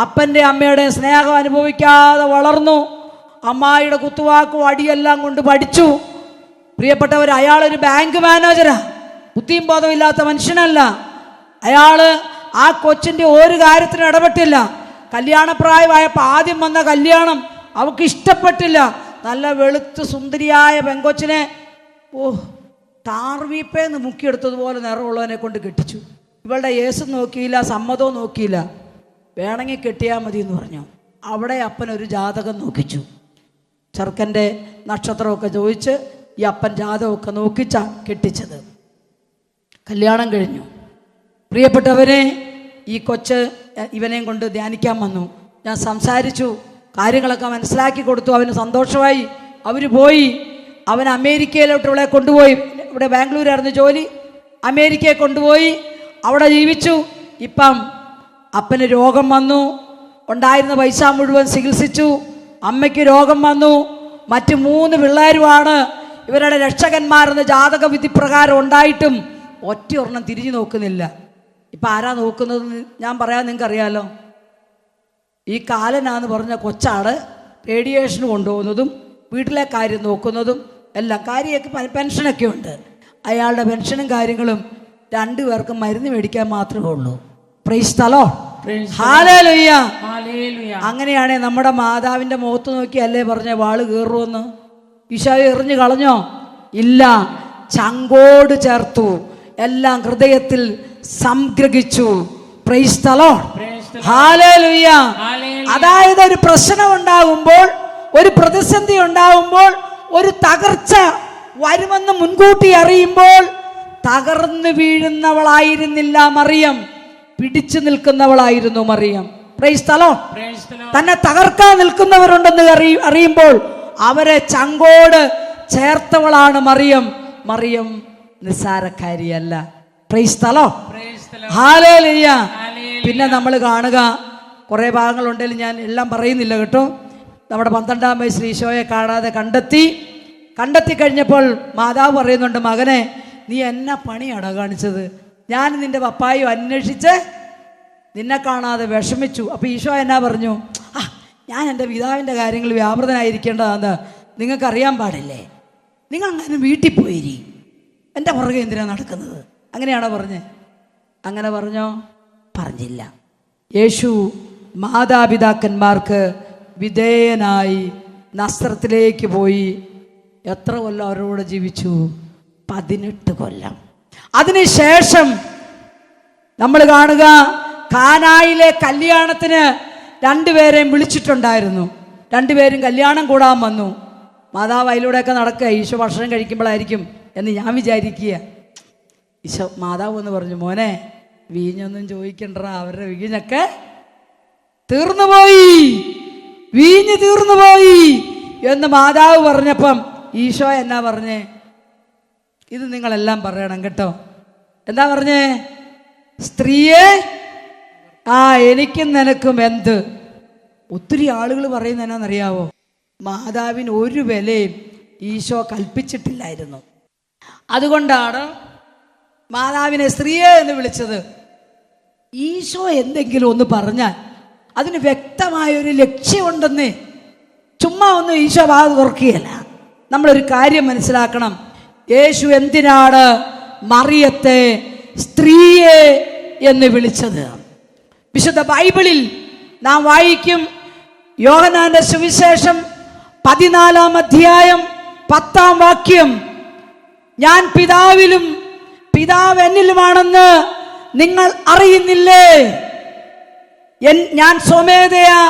S1: അപ്പൻ്റെ അമ്മയുടെ സ്നേഹം അനുഭവിക്കാതെ വളർന്നു, അമ്മായിയുടെ കുത്തുവാക്കും അടിയെല്ലാം കൊണ്ട് പഠിച്ചു. പ്രിയപ്പെട്ടവർ, അയാളൊരു ബാങ്ക് മാനേജരാ, ബുദ്ധിയും ബോധമില്ലാത്ത മനുഷ്യനല്ല. അയാൾ ആ കൊച്ചിൻ്റെ ഒരു കാര്യത്തിനും ഇടപെട്ടില്ല. കല്യാണപ്രായമായപ്പോൾ ആദ്യം വന്ന കല്യാണം അവൾക്ക് ഇഷ്ടപ്പെട്ടില്ല. നല്ല വെളുത്ത് സുന്ദരിയായ പെങ്കൊച്ചിനെ ടാർവീപ്പേന്ന് മുക്കിയെടുത്തതുപോലെ നിറമുള്ളവനെ കൊണ്ട് കെട്ടിച്ചു. ഇവളുടെ യേശു നോക്കിയില്ല, സമ്മതവും നോക്കിയില്ല. വേണമെങ്കിൽ കെട്ടിയാൽ മതി എന്ന് പറഞ്ഞു. അവിടെ അപ്പനൊരു ജാതകം നോക്കിച്ചു. ചെറുക്കൻ്റെ നക്ഷത്രമൊക്കെ ചോദിച്ച് ഈ അപ്പൻ ജാതകമൊക്കെ നോക്കിച്ചാണ് കെട്ടിച്ചത്. കല്യാണം കഴിഞ്ഞു. പ്രിയപ്പെട്ടവരെ, ഈ കൊച്ച് ഇവനെയും കൊണ്ട് ധ്യാനിക്കാൻ വന്നു. ഞാൻ സംസാരിച്ചു, കാര്യങ്ങളൊക്കെ മനസ്സിലാക്കി കൊടുത്തു. അവന് സന്തോഷമായി. അവർ പോയി. അവൻ അമേരിക്കയിലോട്ട് ഇവളെ കൊണ്ടുപോയി. ഇവിടെ ബാംഗ്ലൂരായിരുന്നു ജോലി. അമേരിക്കയെ കൊണ്ടുപോയി. അവിടെ ജീവിച്ചു. ഇപ്പം അപ്പന് രോഗം വന്നു. ഉണ്ടായിരുന്ന പൈസ മുഴുവൻ ചികിത്സിച്ചു. അമ്മയ്ക്ക് രോഗം വന്നു. മറ്റ് 3 പിള്ളേരുമാണ് ഇവരുടെ രക്ഷകന്മാരെന്ന് ജാതക വിധി പ്രകാരം ഉണ്ടായിട്ടും ഒറ്റയൊരെണ്ണം തിരിഞ്ഞു നോക്കുന്നില്ല. ഇപ്പം ആരാ നോക്കുന്നത് ഞാൻ പറയാൻ നിങ്ങൾക്കറിയാലോ. ഈ കാലനാന്ന് പറഞ്ഞ കൊച്ചാണ് റേഡിയേഷന് കൊണ്ടുപോകുന്നതും വീട്ടിലെ കാര്യം നോക്കുന്നതും എല്ലാം. കാര്യമൊക്കെ പെൻഷനൊക്കെ ഉണ്ട്. അയാളുടെ പെൻഷനും കാര്യങ്ങളും 2 പേർക്കും മരുന്ന് മേടിക്കാൻ മാത്രമേ ഉള്ളൂ. Price the Lord. ഹല്ലേലൂയ. അങ്ങനെയാണേ നമ്മുടെ മാതാവിൻ്റെ മുഖത്ത് നോക്കി അല്ലേ പറഞ്ഞ വാള് കീറുമെന്ന്? ഈശോയെ എറിഞ്ഞു കളഞ്ഞോ? ഇല്ല, ചങ്കോട് ചേർത്തു, എല്ലാം ഹൃദയത്തിൽ സംഗ്രഹിച്ചു. Praise the Lord. ഹല്ലേലൂയ. അതായത് ഒരു പ്രശ്നം ഉണ്ടാകുമ്പോൾ, ഒരു പ്രതിസന്ധി ഉണ്ടാകുമ്പോൾ, ഒരു തകർച്ച വരുമെന്ന് മുൻകൂട്ടി അറിയുമ്പോൾ തകർന്നു വീഴുന്നവളായിരുന്നില്ല മറിയം, പിടിച്ചു നിൽക്കുന്നവളായിരുന്നു മറിയം. Praise the Lord. തന്നെ തകർക്കാൻ നിൽക്കുന്നവരുണ്ടെന്ന് അറിയുമ്പോൾ അവരെ ചങ്കോട് ചേർത്തവളാണ് മറിയം. മറിയം നിസ്സാരക്കാരിയല്ല. Praise the Lord. ഹല്ലേലൂയ. പിന്നെ നമ്മൾ കാണുക, കുറേ ഭാഗങ്ങളുണ്ടെങ്കിലും ഞാൻ എല്ലാം പറയുന്നില്ല കേട്ടോ. നമ്മുടെ 12-ാം വയസ്സിൽ ഈശോയെ കാണാതെ കണ്ടെത്തി കഴിഞ്ഞപ്പോൾ മാതാവ് പറയുന്നുണ്ട്, മകനെ നീ എന്നാ പണിയാണോ കാണിച്ചത്? ഞാൻ നിൻ്റെ പപ്പായും അന്വേഷിച്ച് നിന്നെ കാണാതെ വിഷമിച്ചു. അപ്പോൾ ഈശോ എന്നാ പറഞ്ഞു? ഞാൻ എൻ്റെ പിതാവിൻ്റെ കാര്യങ്ങൾ വ്യാപൃതനായിരിക്കേണ്ടതാണെന്ന് നിങ്ങൾക്കറിയാൻ പാടില്ലേ? നിങ്ങൾ അങ്ങനെ വീട്ടിൽ പോയിരി, എൻ്റെ പുറകെ എന്തിനാണ് നടക്കുന്നത്? അങ്ങനെയാണോ പറഞ്ഞേ? അങ്ങനെ പറഞ്ഞോ? പറഞ്ഞില്ല. യേശു മാതാപിതാക്കന്മാർക്ക് വിധേയനായി നസ്രത്തിലേക്ക് പോയി. എത്ര കൊല്ലം അവരോട് ജീവിച്ചു? 18 കൊല്ലം. അതിനുശേഷം നമ്മൾ കാണുക, കാനായിലെ കല്യാണത്തിന് 2 പേരെയും വിളിച്ചിട്ടുണ്ടായിരുന്നു. 2 പേരും കല്യാണം കൂടാൻ വന്നു. മാതാവ് അതിലൂടെയൊക്കെ നടക്കുക. ഈശോ ഭക്ഷണം കഴിക്കുമ്പോഴായിരിക്കും എന്ന് ഞാൻ വിചാരിക്കുക. ഈശോ മാതാവ് എന്ന് പറഞ്ഞു, മോനെ വീഞ്ഞൊന്നും ചോദിക്കണ്ട, അവരുടെ വീഞ്ഞൊക്കെ തീർന്നുപോയി, വീഞ്ഞ് തീർന്നുപോയി എന്ന് മാതാവ് പറഞ്ഞപ്പം ഈശോ എന്നാ പറഞ്ഞേ? ഇത് നിങ്ങളെല്ലാം പറയണം കേട്ടോ. എന്താ പറഞ്ഞേ? സ്ത്രീയെ, എനിക്കും നിനക്കും എന്ത്? ഒത്തിരി ആളുകൾ പറയുന്നത് എന്നാന്നറിയാവോ? മാതാവിന് ഒരു വിലയും ഈശോ കൽപ്പിച്ചിട്ടില്ലായിരുന്നു. അതുകൊണ്ടാണ് മാതാവിനെ സ്ത്രീയെ എന്ന് വിളിച്ചത്. ഈശോ എന്തെങ്കിലും ഒന്ന് പറഞ്ഞാൽ അതിന് വ്യക്തമായൊരു ലക്ഷ്യമുണ്ടെന്ന് ചുമ്മാ ഒന്നും ഈശോ വാത് തുറക്കുകയല്ല. നമ്മളൊരു കാര്യം മനസ്സിലാക്കണം. യേശു എന്തിനാണ് മറിയത്തെ സ്ത്രീയെ എന്ന് വിളിച്ചത്? വിശുദ്ധ ബൈബിളിൽ നാം വായിക്കും, യോഹന്നാന്റെ സുവിശേഷം 14-ാം അധ്യായം 10-ാം വാക്യം, ഞാൻ പിതാവിലും പിതാവ് എന്നിലുമാണെന്ന് നിങ്ങൾ അറിയുന്നില്ലേ? ഞാൻ സ്വമേധയാ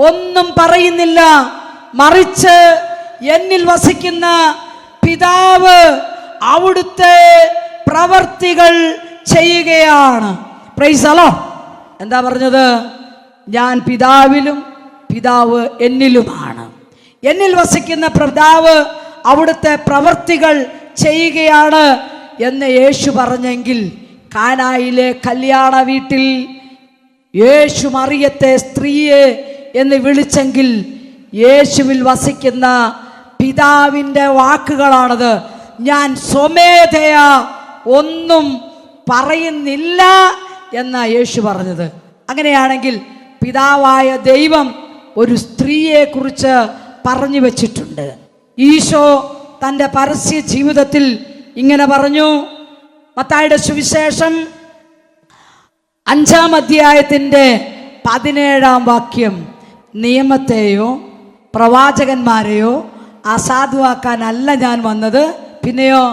S1: ഒന്നും പറയുന്നില്ല, മറിച്ച് എന്നിൽ വസിക്കുന്ന പിതാവ് അവിടുത്തെ പ്രവർത്തികൾ ചെയ്യുകയാണ്. Price the Lord. എന്താ പറഞ്ഞത്? ഞാൻ പിതാവിലും പിതാവ് എന്നിലുമാണ്. എന്നിൽ വസിക്കുന്ന പിതാവ് അവിടുത്തെ പ്രവർത്തികൾ ചെയ്യുകയാണ് എന്ന് യേശു പറഞ്ഞെങ്കിൽ, കാനായിലെ കല്യാണ വീട്ടിൽ യേശു മറിയത്തെ സ്ത്രീയെ എന്ന് വിളിച്ചെങ്കിൽ യേശുവിൽ വസിക്കുന്ന പിതാവിൻ്റെ വാക്കുകളാണത്. ഞാൻ സ്വമേധയാ ഒന്നും പറയുന്നില്ല എന്നാ യേശു പറഞ്ഞത്. അങ്ങനെയാണെങ്കിൽ പിതാവായ ദൈവം ഒരു സ്ത്രീയെക്കുറിച്ച് പറഞ്ഞു വച്ചിട്ടുണ്ട്. ഈശോ തൻ്റെ പരസ്യ ജീവിതത്തിൽ ഇങ്ങനെ പറഞ്ഞു. മത്തായിയുടെ സുവിശേഷം 5-ാം അധ്യായത്തിൻ്റെ 17-ാം വാക്യം, നിയമത്തെയോ പ്രവാചകന്മാരെയോ അസാധുവാക്കാനല്ല ഞാൻ വന്നത്, പിന്നെയോ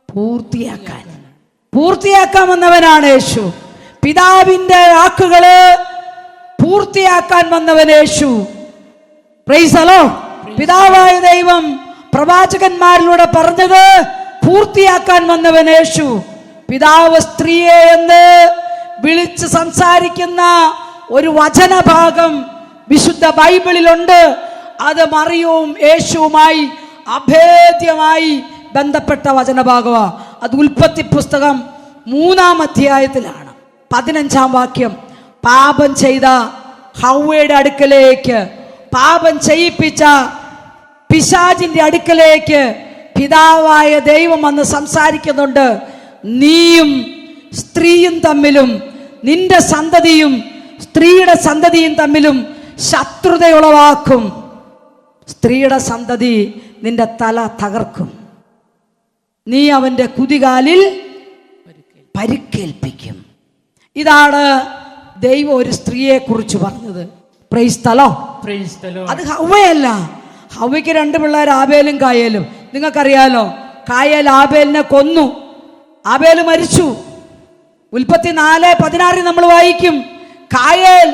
S1: പൂർത്തിയാക്കാൻ. പൂർത്തിയാക്കാൻ വന്നവനാണ് യേശു. പിതാവിന്റെ വാക്കുകള് പൂർത്തിയാക്കാൻ വന്നവൻ യേശു. Price the Lord. പിതാവായ ദൈവം പ്രവാചകന്മാരിലൂടെ പറഞ്ഞത് പൂർത്തിയാക്കാൻ വന്നവൻ യേശു. പിതാവ് സ്ത്രീയെ എന്ന് വിളിച്ച് സംസാരിക്കുന്ന ഒരു വചനഭാഗം വിശുദ്ധ ബൈബിളിലുണ്ട്. അത് മറിയവും യേശുവുമായി അഭേദ്യമായി ബന്ധപ്പെട്ട വചനഭാഗമാണ്. അത് ഉൽപ്പത്തി പുസ്തകം 3-ാം അധ്യായത്തിലാണ് 15-ാം വാക്യം. പാപം ചെയ്ത ഹവ്വയുടെ അടുക്കലേക്ക്, പാപം ചെയ്യിപ്പിച്ച പിശാചിന്റെ അടുക്കലേക്ക് പിതാവായ ദൈവം വന്ന് സംസാരിക്കുന്നുണ്ട്. നീയും സ്ത്രീയും തമ്മിലും നിന്റെ സന്തതിയും സ്ത്രീയുടെ സന്തതിയും തമ്മിലും ശത്രുതയുളവാക്കും. സ്ത്രീയുടെ സന്തതി നിന്റെ തല തകർക്കും, നീ അവന്റെ കുതികാലിൽ പരിക്കേൽപ്പിക്കും. ഇതാണ് ദൈവം ഒരു സ്ത്രീയെ കുറിച്ച് പറഞ്ഞത്. Price the Lord. അത് ഹവ്വയല്ല. ഹവ്വയ്ക്ക് 2 പിള്ളേർ, ആബേലും കായേലും. നിങ്ങൾക്കറിയാലോ, കായേൽ ആബേലിനെ കൊന്നു, ആബേല് മരിച്ചു. ഉൽപ്പത്തി 4:16 നമ്മൾ വായിക്കും, കായേൽ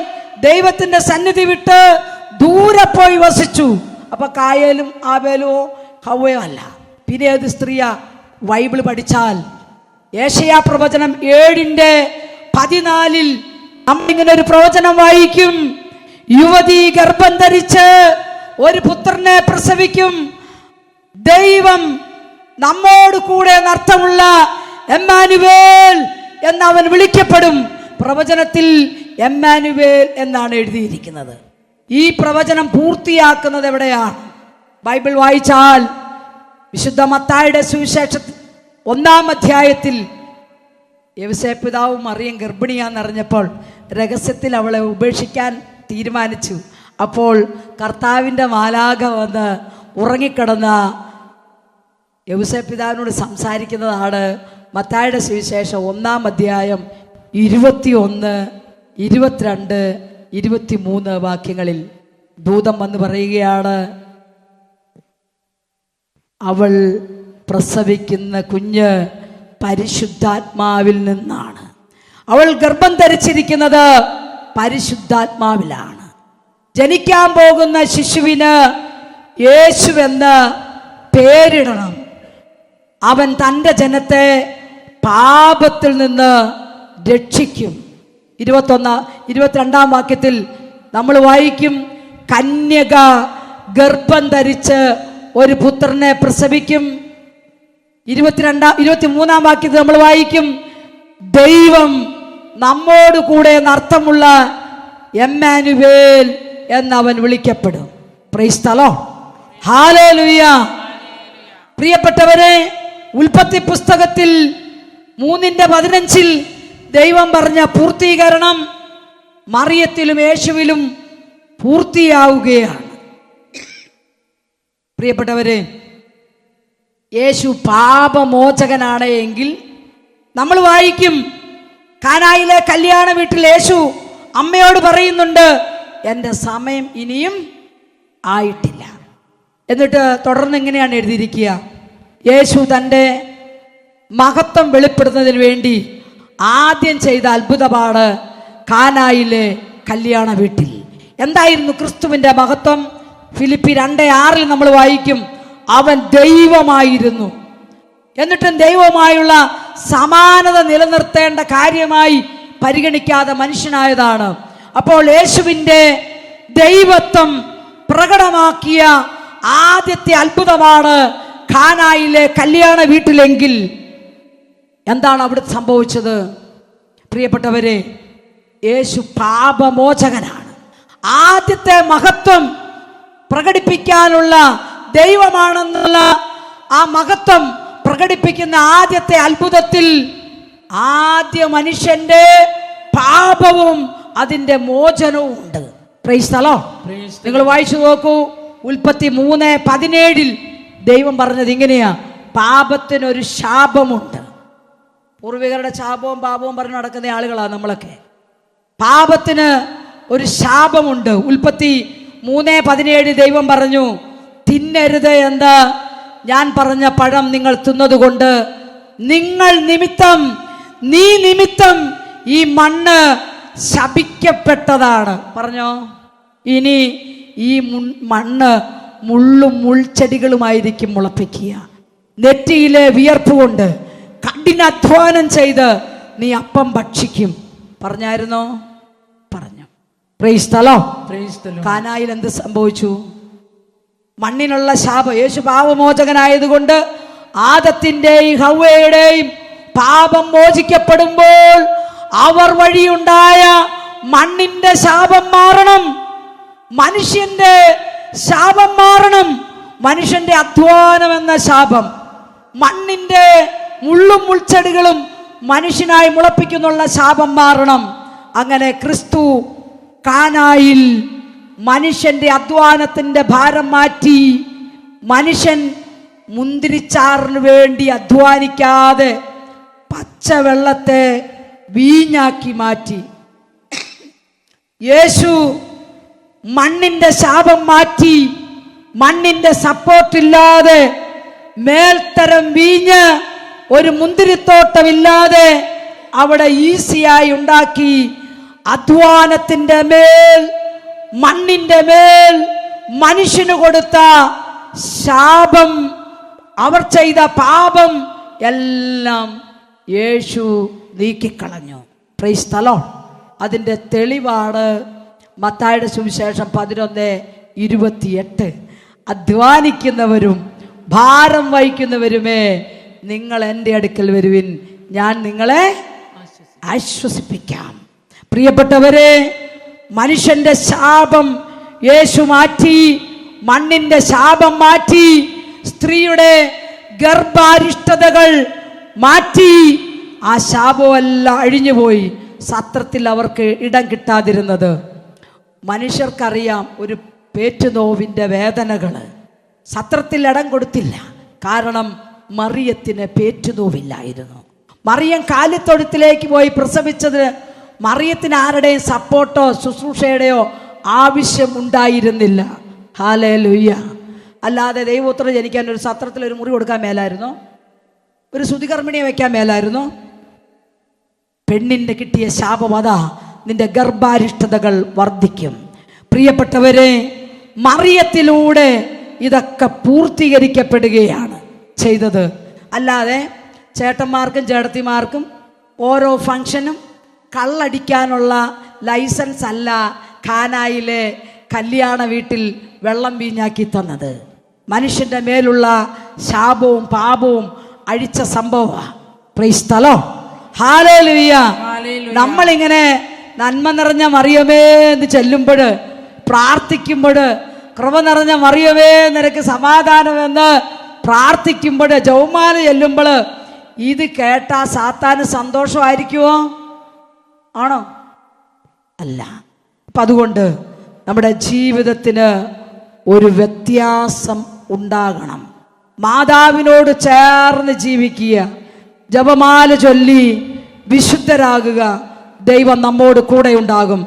S1: ദൈവത്തിന്റെ സന്നിധി വിട്ട് ദൂരെ പോയി വസിച്ചു. അപ്പൊ കായേലും ആബേലോ ഹവ്വയോ അല്ല. പിന്നെ ഏത് സ്ത്രീയാ? ബൈബിൾ പഠിച്ചാൽ യേശയ്യാ പ്രവചനം 7:14 നമ്മളിങ്ങനെ ഒരു പ്രവചനം വായിക്കും. യുവതി ഗർഭം ധരിച്ച് ഒരു പുത്രനെ പ്രസവിക്കും, ദൈവം നമ്മോട് കൂടെ എന്നർത്ഥമുള്ള എമ്മാനുവേൽ എന്നവൻ വിളിക്കപ്പെടും. പ്രവചനത്തിൽ എമ്മാനുവേൽ എന്നാണ് എഴുതിയിരിക്കുന്നത്. ഈ പ്രവചനം പൂർത്തിയാക്കുന്നത് എവിടെയാണ്? ബൈബിൾ വായിച്ചാൽ വിശുദ്ധ മത്തായിയുടെ സുവിശേഷത്തിൽ 1-ാം അധ്യായത്തിൽ യോസേപ്പ് പിതാവ് മറിയം ഗർഭിണിയാണെന്നറിഞ്ഞപ്പോൾ രഹസ്യത്തിൽ അവളെ ഉപേക്ഷിക്കാൻ തീരുമാനിച്ചു. അപ്പോൾ കർത്താവിൻ്റെ മാലാഖ വന്ന് ഉറങ്ങിക്കിടന്ന യോസേപ്പ് പിതാവിനോട് സംസാരിക്കുന്നതാണ് മത്തായിയുടെ സുവിശേഷം 1-ാം അധ്യായം 21, 22, 23 വാക്യങ്ങളിൽ. ദൂതൻ വന്ന് പറയുകയാണ്, അവൾ പ്രസവിക്കുന്ന കുഞ്ഞ് പരിശുദ്ധാത്മാവിൽ നിന്നാണ്. അവൾ ഗർഭം ധരിച്ചിരിക്കുന്നത് പരിശുദ്ധാത്മാവിലാണ്. ജനിക്കാൻ പോകുന്ന ശിശുവിന് യേശുവെന്ന് പേരിടണം. അവൻ തൻ്റെ ജനത്തെ പാപത്തിൽ നിന്ന് രക്ഷിക്കും. 22-ാം വാക്യത്തിൽ നമ്മൾ വായിക്കും, കന്യക ഗർഭം ധരിച്ച് ഒരു പുത്രനെ പ്രസവിക്കും. 23-ാം വാക്യത്തിൽ നമ്മൾ വായിക്കും, ദൈവം നമ്മോട് കൂടെ എന്നർത്ഥമുള്ള എമ്മാനുവേൽ എന്നവൻ വിളിക്കപ്പെടും. Price the Lord. ഹല്ലേലൂയ. പ്രിയപ്പെട്ടവരെ, ഉൽപ്പത്തി പുസ്തകത്തിൽ 3:15 ദൈവം പറഞ്ഞ പൂർത്തീകരണം മറിയത്തിലും യേശുവിലും പൂർത്തിയാവുകയാണ്. പ്രിയപ്പെട്ടവരെ, യേശു പാപമോചകനാണ് എങ്കിൽ നമ്മൾ വായിക്കും, കാനായിലെ കല്യാണ വീട്ടിൽ യേശു അമ്മയോട് പറയുന്നുണ്ട്, എൻ്റെ സമയം ഇനിയും ആയിട്ടില്ല. എന്നിട്ട് തുടർന്ന് എങ്ങനെയാണ് എഴുതിയിരിക്കുക? യേശു തൻ്റെ മഹത്വം വെളിപ്പെടുത്തുന്നതിന് വേണ്ടി ആദ്യം ചെയ്ത അത്ഭുതമാണ് കാനായിലെ കല്യാണ വീട്ടിൽ. എന്തായിരുന്നു ക്രിസ്തുവിൻ്റെ മഹത്വം? ഫിലിപ്പി 2:6 നമ്മൾ വായിക്കും, അവൻ ദൈവമായിരുന്നു, എന്നിട്ടും ദൈവവുമായുള്ള സമാനത നിലനിർത്തേണ്ട കാര്യമായി പരിഗണിക്കാതെ മനുഷ്യനായതാണ്. അപ്പോൾ യേശുവിൻ്റെ ദൈവത്വം പ്രകടമാക്കിയ ആദ്യത്തെ അത്ഭുതമാണ് കാനായിലെ കല്യാണ വീട്ടിലെങ്കിൽ എന്താണ് അവിടെ സംഭവിച്ചത്? പ്രിയപ്പെട്ടവരെ, യേശു പാപമോചകനാണ്. ആദ്യത്തെ മഹത്വം പ്രകടിപ്പിക്കാനുള്ള ദൈവമാണെന്നുള്ള ആ മഹത്വം പ്രകടിപ്പിക്കുന്ന ആദ്യത്തെ അത്ഭുതത്തിൽ ആദ്യ മനുഷ്യന്റെ പാപവും അതിൻ്റെ മോചനവും ഉണ്ട്. Price the Lord. നിങ്ങൾ വായിച്ചു നോക്കൂ, ഉൽപ്പത്തി 3:17 ദൈവം പറഞ്ഞത് ഇങ്ങനെയാ, പാപത്തിനൊരു ശാപമുണ്ട്. പൂർവികരുടെ ശാപവും പാപവും പറഞ്ഞ് നടക്കുന്ന ആളുകളാണ് നമ്മളൊക്കെ. പാപത്തിന് ഒരു ശാപമുണ്ട്. ഉൽപ്പത്തി 3:17 ദൈവം പറഞ്ഞു, തിന്നരുത് എന്ന് ഞാൻ പറഞ്ഞ പഴം നിങ്ങൾ തിന്നതുകൊണ്ട് നിങ്ങൾ നിമിത്തം നീ നിമിത്തം ഈ മണ്ണ് ശപിക്കപ്പെട്ടതാണ്. പറഞ്ഞോ, ഇനി ഈ മണ്ണ് മുള്ളും മുൾച്ചെടികളുമായിരിക്കും മുളപ്പിക്കുക. നെറ്റിയിലെ വിയർപ്പ് കൊണ്ട് കഠിനാധ്വാനം ചെയ്ത് നീ അപ്പം ഭക്ഷിക്കും. പറഞ്ഞായിരുന്നോ? പറഞ്ഞു. Price the Lord. കാനായിൽ എന്ത് സംഭവിച്ചു? മണ്ണിനുള്ള ശാപം. യേശു പാപമോചകനായതുകൊണ്ട് ആദത്തിൻ്റെയും ഹവ്വയുടെയും പാപം മോചിക്കപ്പെടുമ്പോൾ അവർ വഴിയുണ്ടായ മണ്ണിന്റെ ശാപം മാറണം, മനുഷ്യന്റെ ശാപം മാറണം. മനുഷ്യന്റെ അധ്വാനം എന്ന ശാപം, മണ്ണിന്റെ മുള്ളും മുൾച്ചെടികളും മനുഷ്യനായി മുളപ്പിക്കുന്നുള്ള ശാപം മാറണം. അങ്ങനെ ക്രിസ്തു കാനായിൽ മനുഷ്യന്റെ അധ്വാനത്തിന്റെ ഭാരം മാറ്റി. മനുഷ്യൻ മുന്തിരിച്ചാറിന് വേണ്ടി അധ്വാനിക്കാതെ പച്ചവെള്ളത്തെ വീഞ്ഞാക്കി മാറ്റി. യേശു മണ്ണിന്റെ ശാപം മാറ്റി. മണ്ണിന്റെ സപ്പോർട്ടില്ലാതെ മേൽത്തരം വീഞ്ഞ് ഒരു മുന്തിരിത്തോട്ടമില്ലാതെ അവിടെ ഈസിയായി ഉണ്ടാക്കി. അധ്വാനത്തിന്റെ മേൽ, മണ്ണിന്റെ മേൽ മനുഷ്യന് കൊടുത്ത ശാപം, അവർ ചെയ്ത പാപം എല്ലാം യേശു നീക്കിക്കളഞ്ഞു. Praise the Lord. അതിൻ്റെ തെളിവാണ് മത്തായിയുടെ സുവിശേഷം 11:28. അധ്വാനിക്കുന്നവരും ഭാരം വഹിക്കുന്നവരുമേ, നിങ്ങൾ എൻ്റെ അടുക്കൽ വരുവിൻ, ഞാൻ നിങ്ങളെ ആശ്വസിപ്പിക്കാം. പ്രിയപ്പെട്ടവരെ, മനുഷ്യന്റെ ശാപം യേശു മാറ്റി. മണ്ണിന്റെ ശാപം മാറ്റി. സ്ത്രീയുടെ ഗർഭാരിഷ്ടതകൾ മാറ്റി. ആ ശാപമെല്ലാം അഴിഞ്ഞുപോയി. സത്രത്തിൽ അവർക്ക് ഇടം കിട്ടാതിരുന്നത്. മനുഷ്യർക്കറിയാം ഒരു പേറ്റുനോവിൻ്റെ വേദനകൾ. സത്രത്തിൽ ഇടം കൊടുത്തില്ല. കാരണം മറിയത്തിന് പേറ്റുനോവില്ലായിരുന്നു. മറിയം കാലിത്തൊഴുത്തിലേക്ക് പോയി പ്രസവിച്ചത് മറിയത്തിന് ആരുടെയും സപ്പോർട്ടോ ശുശ്രൂഷയുടെയോ ആവശ്യം ഉണ്ടായിരുന്നില്ല. ഹല്ലേലൂയ. അല്ലാതെ ദൈവപുത്രൻ ജനിക്കാൻ ഒരു സത്രത്തിൽ ഒരു മുറി കൊടുക്കാൻ മേലായിരുന്നോ? ഒരു ശുദ്ധികർമ്മിണിയെ വയ്ക്കാൻ മേലായിരുന്നോ? പെണ്ണിൻ്റെ കിട്ടിയ ശാപമതാ, നിന്റെ ഗർഭാരിഷ്ടതകൾ വർദ്ധിക്കും. പ്രിയപ്പെട്ടവരെ, മറിയത്തിലൂടെ ഇതൊക്കെ പൂർത്തീകരിക്കപ്പെടുകയാണ് ചെയ്തത്. അല്ലാതെ ചേട്ടന്മാർക്കും ചേട്ടത്തിമാർക്കും ഓരോ ഫംഗ്ഷനും കള്ളടിക്കാനുള്ള ലൈസൻസ് അല്ല കാനായിലെ കല്യാണ വീട്ടിൽ വെള്ളം വീഞ്ഞാക്കി തന്നത്. മനുഷ്യൻ്റെ മേലുള്ള ശാപവും പാപവും അഴിച്ച സംഭവമാണ്. Price the Lord. ഹല്ലേലൂയ. നമ്മളിങ്ങനെ നന്മ നിറഞ്ഞ മറിയമേ എന്ന് ചെല്ലുമ്പോൾ, പ്രാർത്ഥിക്കുമ്പോൾ, കൃപ നിറഞ്ഞ മറിയമേ നിനക്ക് സമാധാനമെന്ന് പ്രാർത്ഥിക്കുമ്പോൾ, ജപമാല ചെല്ലുമ്പോൾ ഇത് കേട്ടാ സാത്താന് സന്തോഷമായിരിക്കുമോ? ആണോ? അല്ല. അപ്പം അതുകൊണ്ട് നമ്മുടെ ജീവിതത്തിന് ഒരു വ്യത്യാസം ഉണ്ടാകണം. മാതാവിനോട് ചേർന്ന് ജീവിക്കുക, ജപമാല ചൊല്ലി വിശുദ്ധരാകുക. ദൈവം നമ്മോട് കൂടെ ഉണ്ടാകും.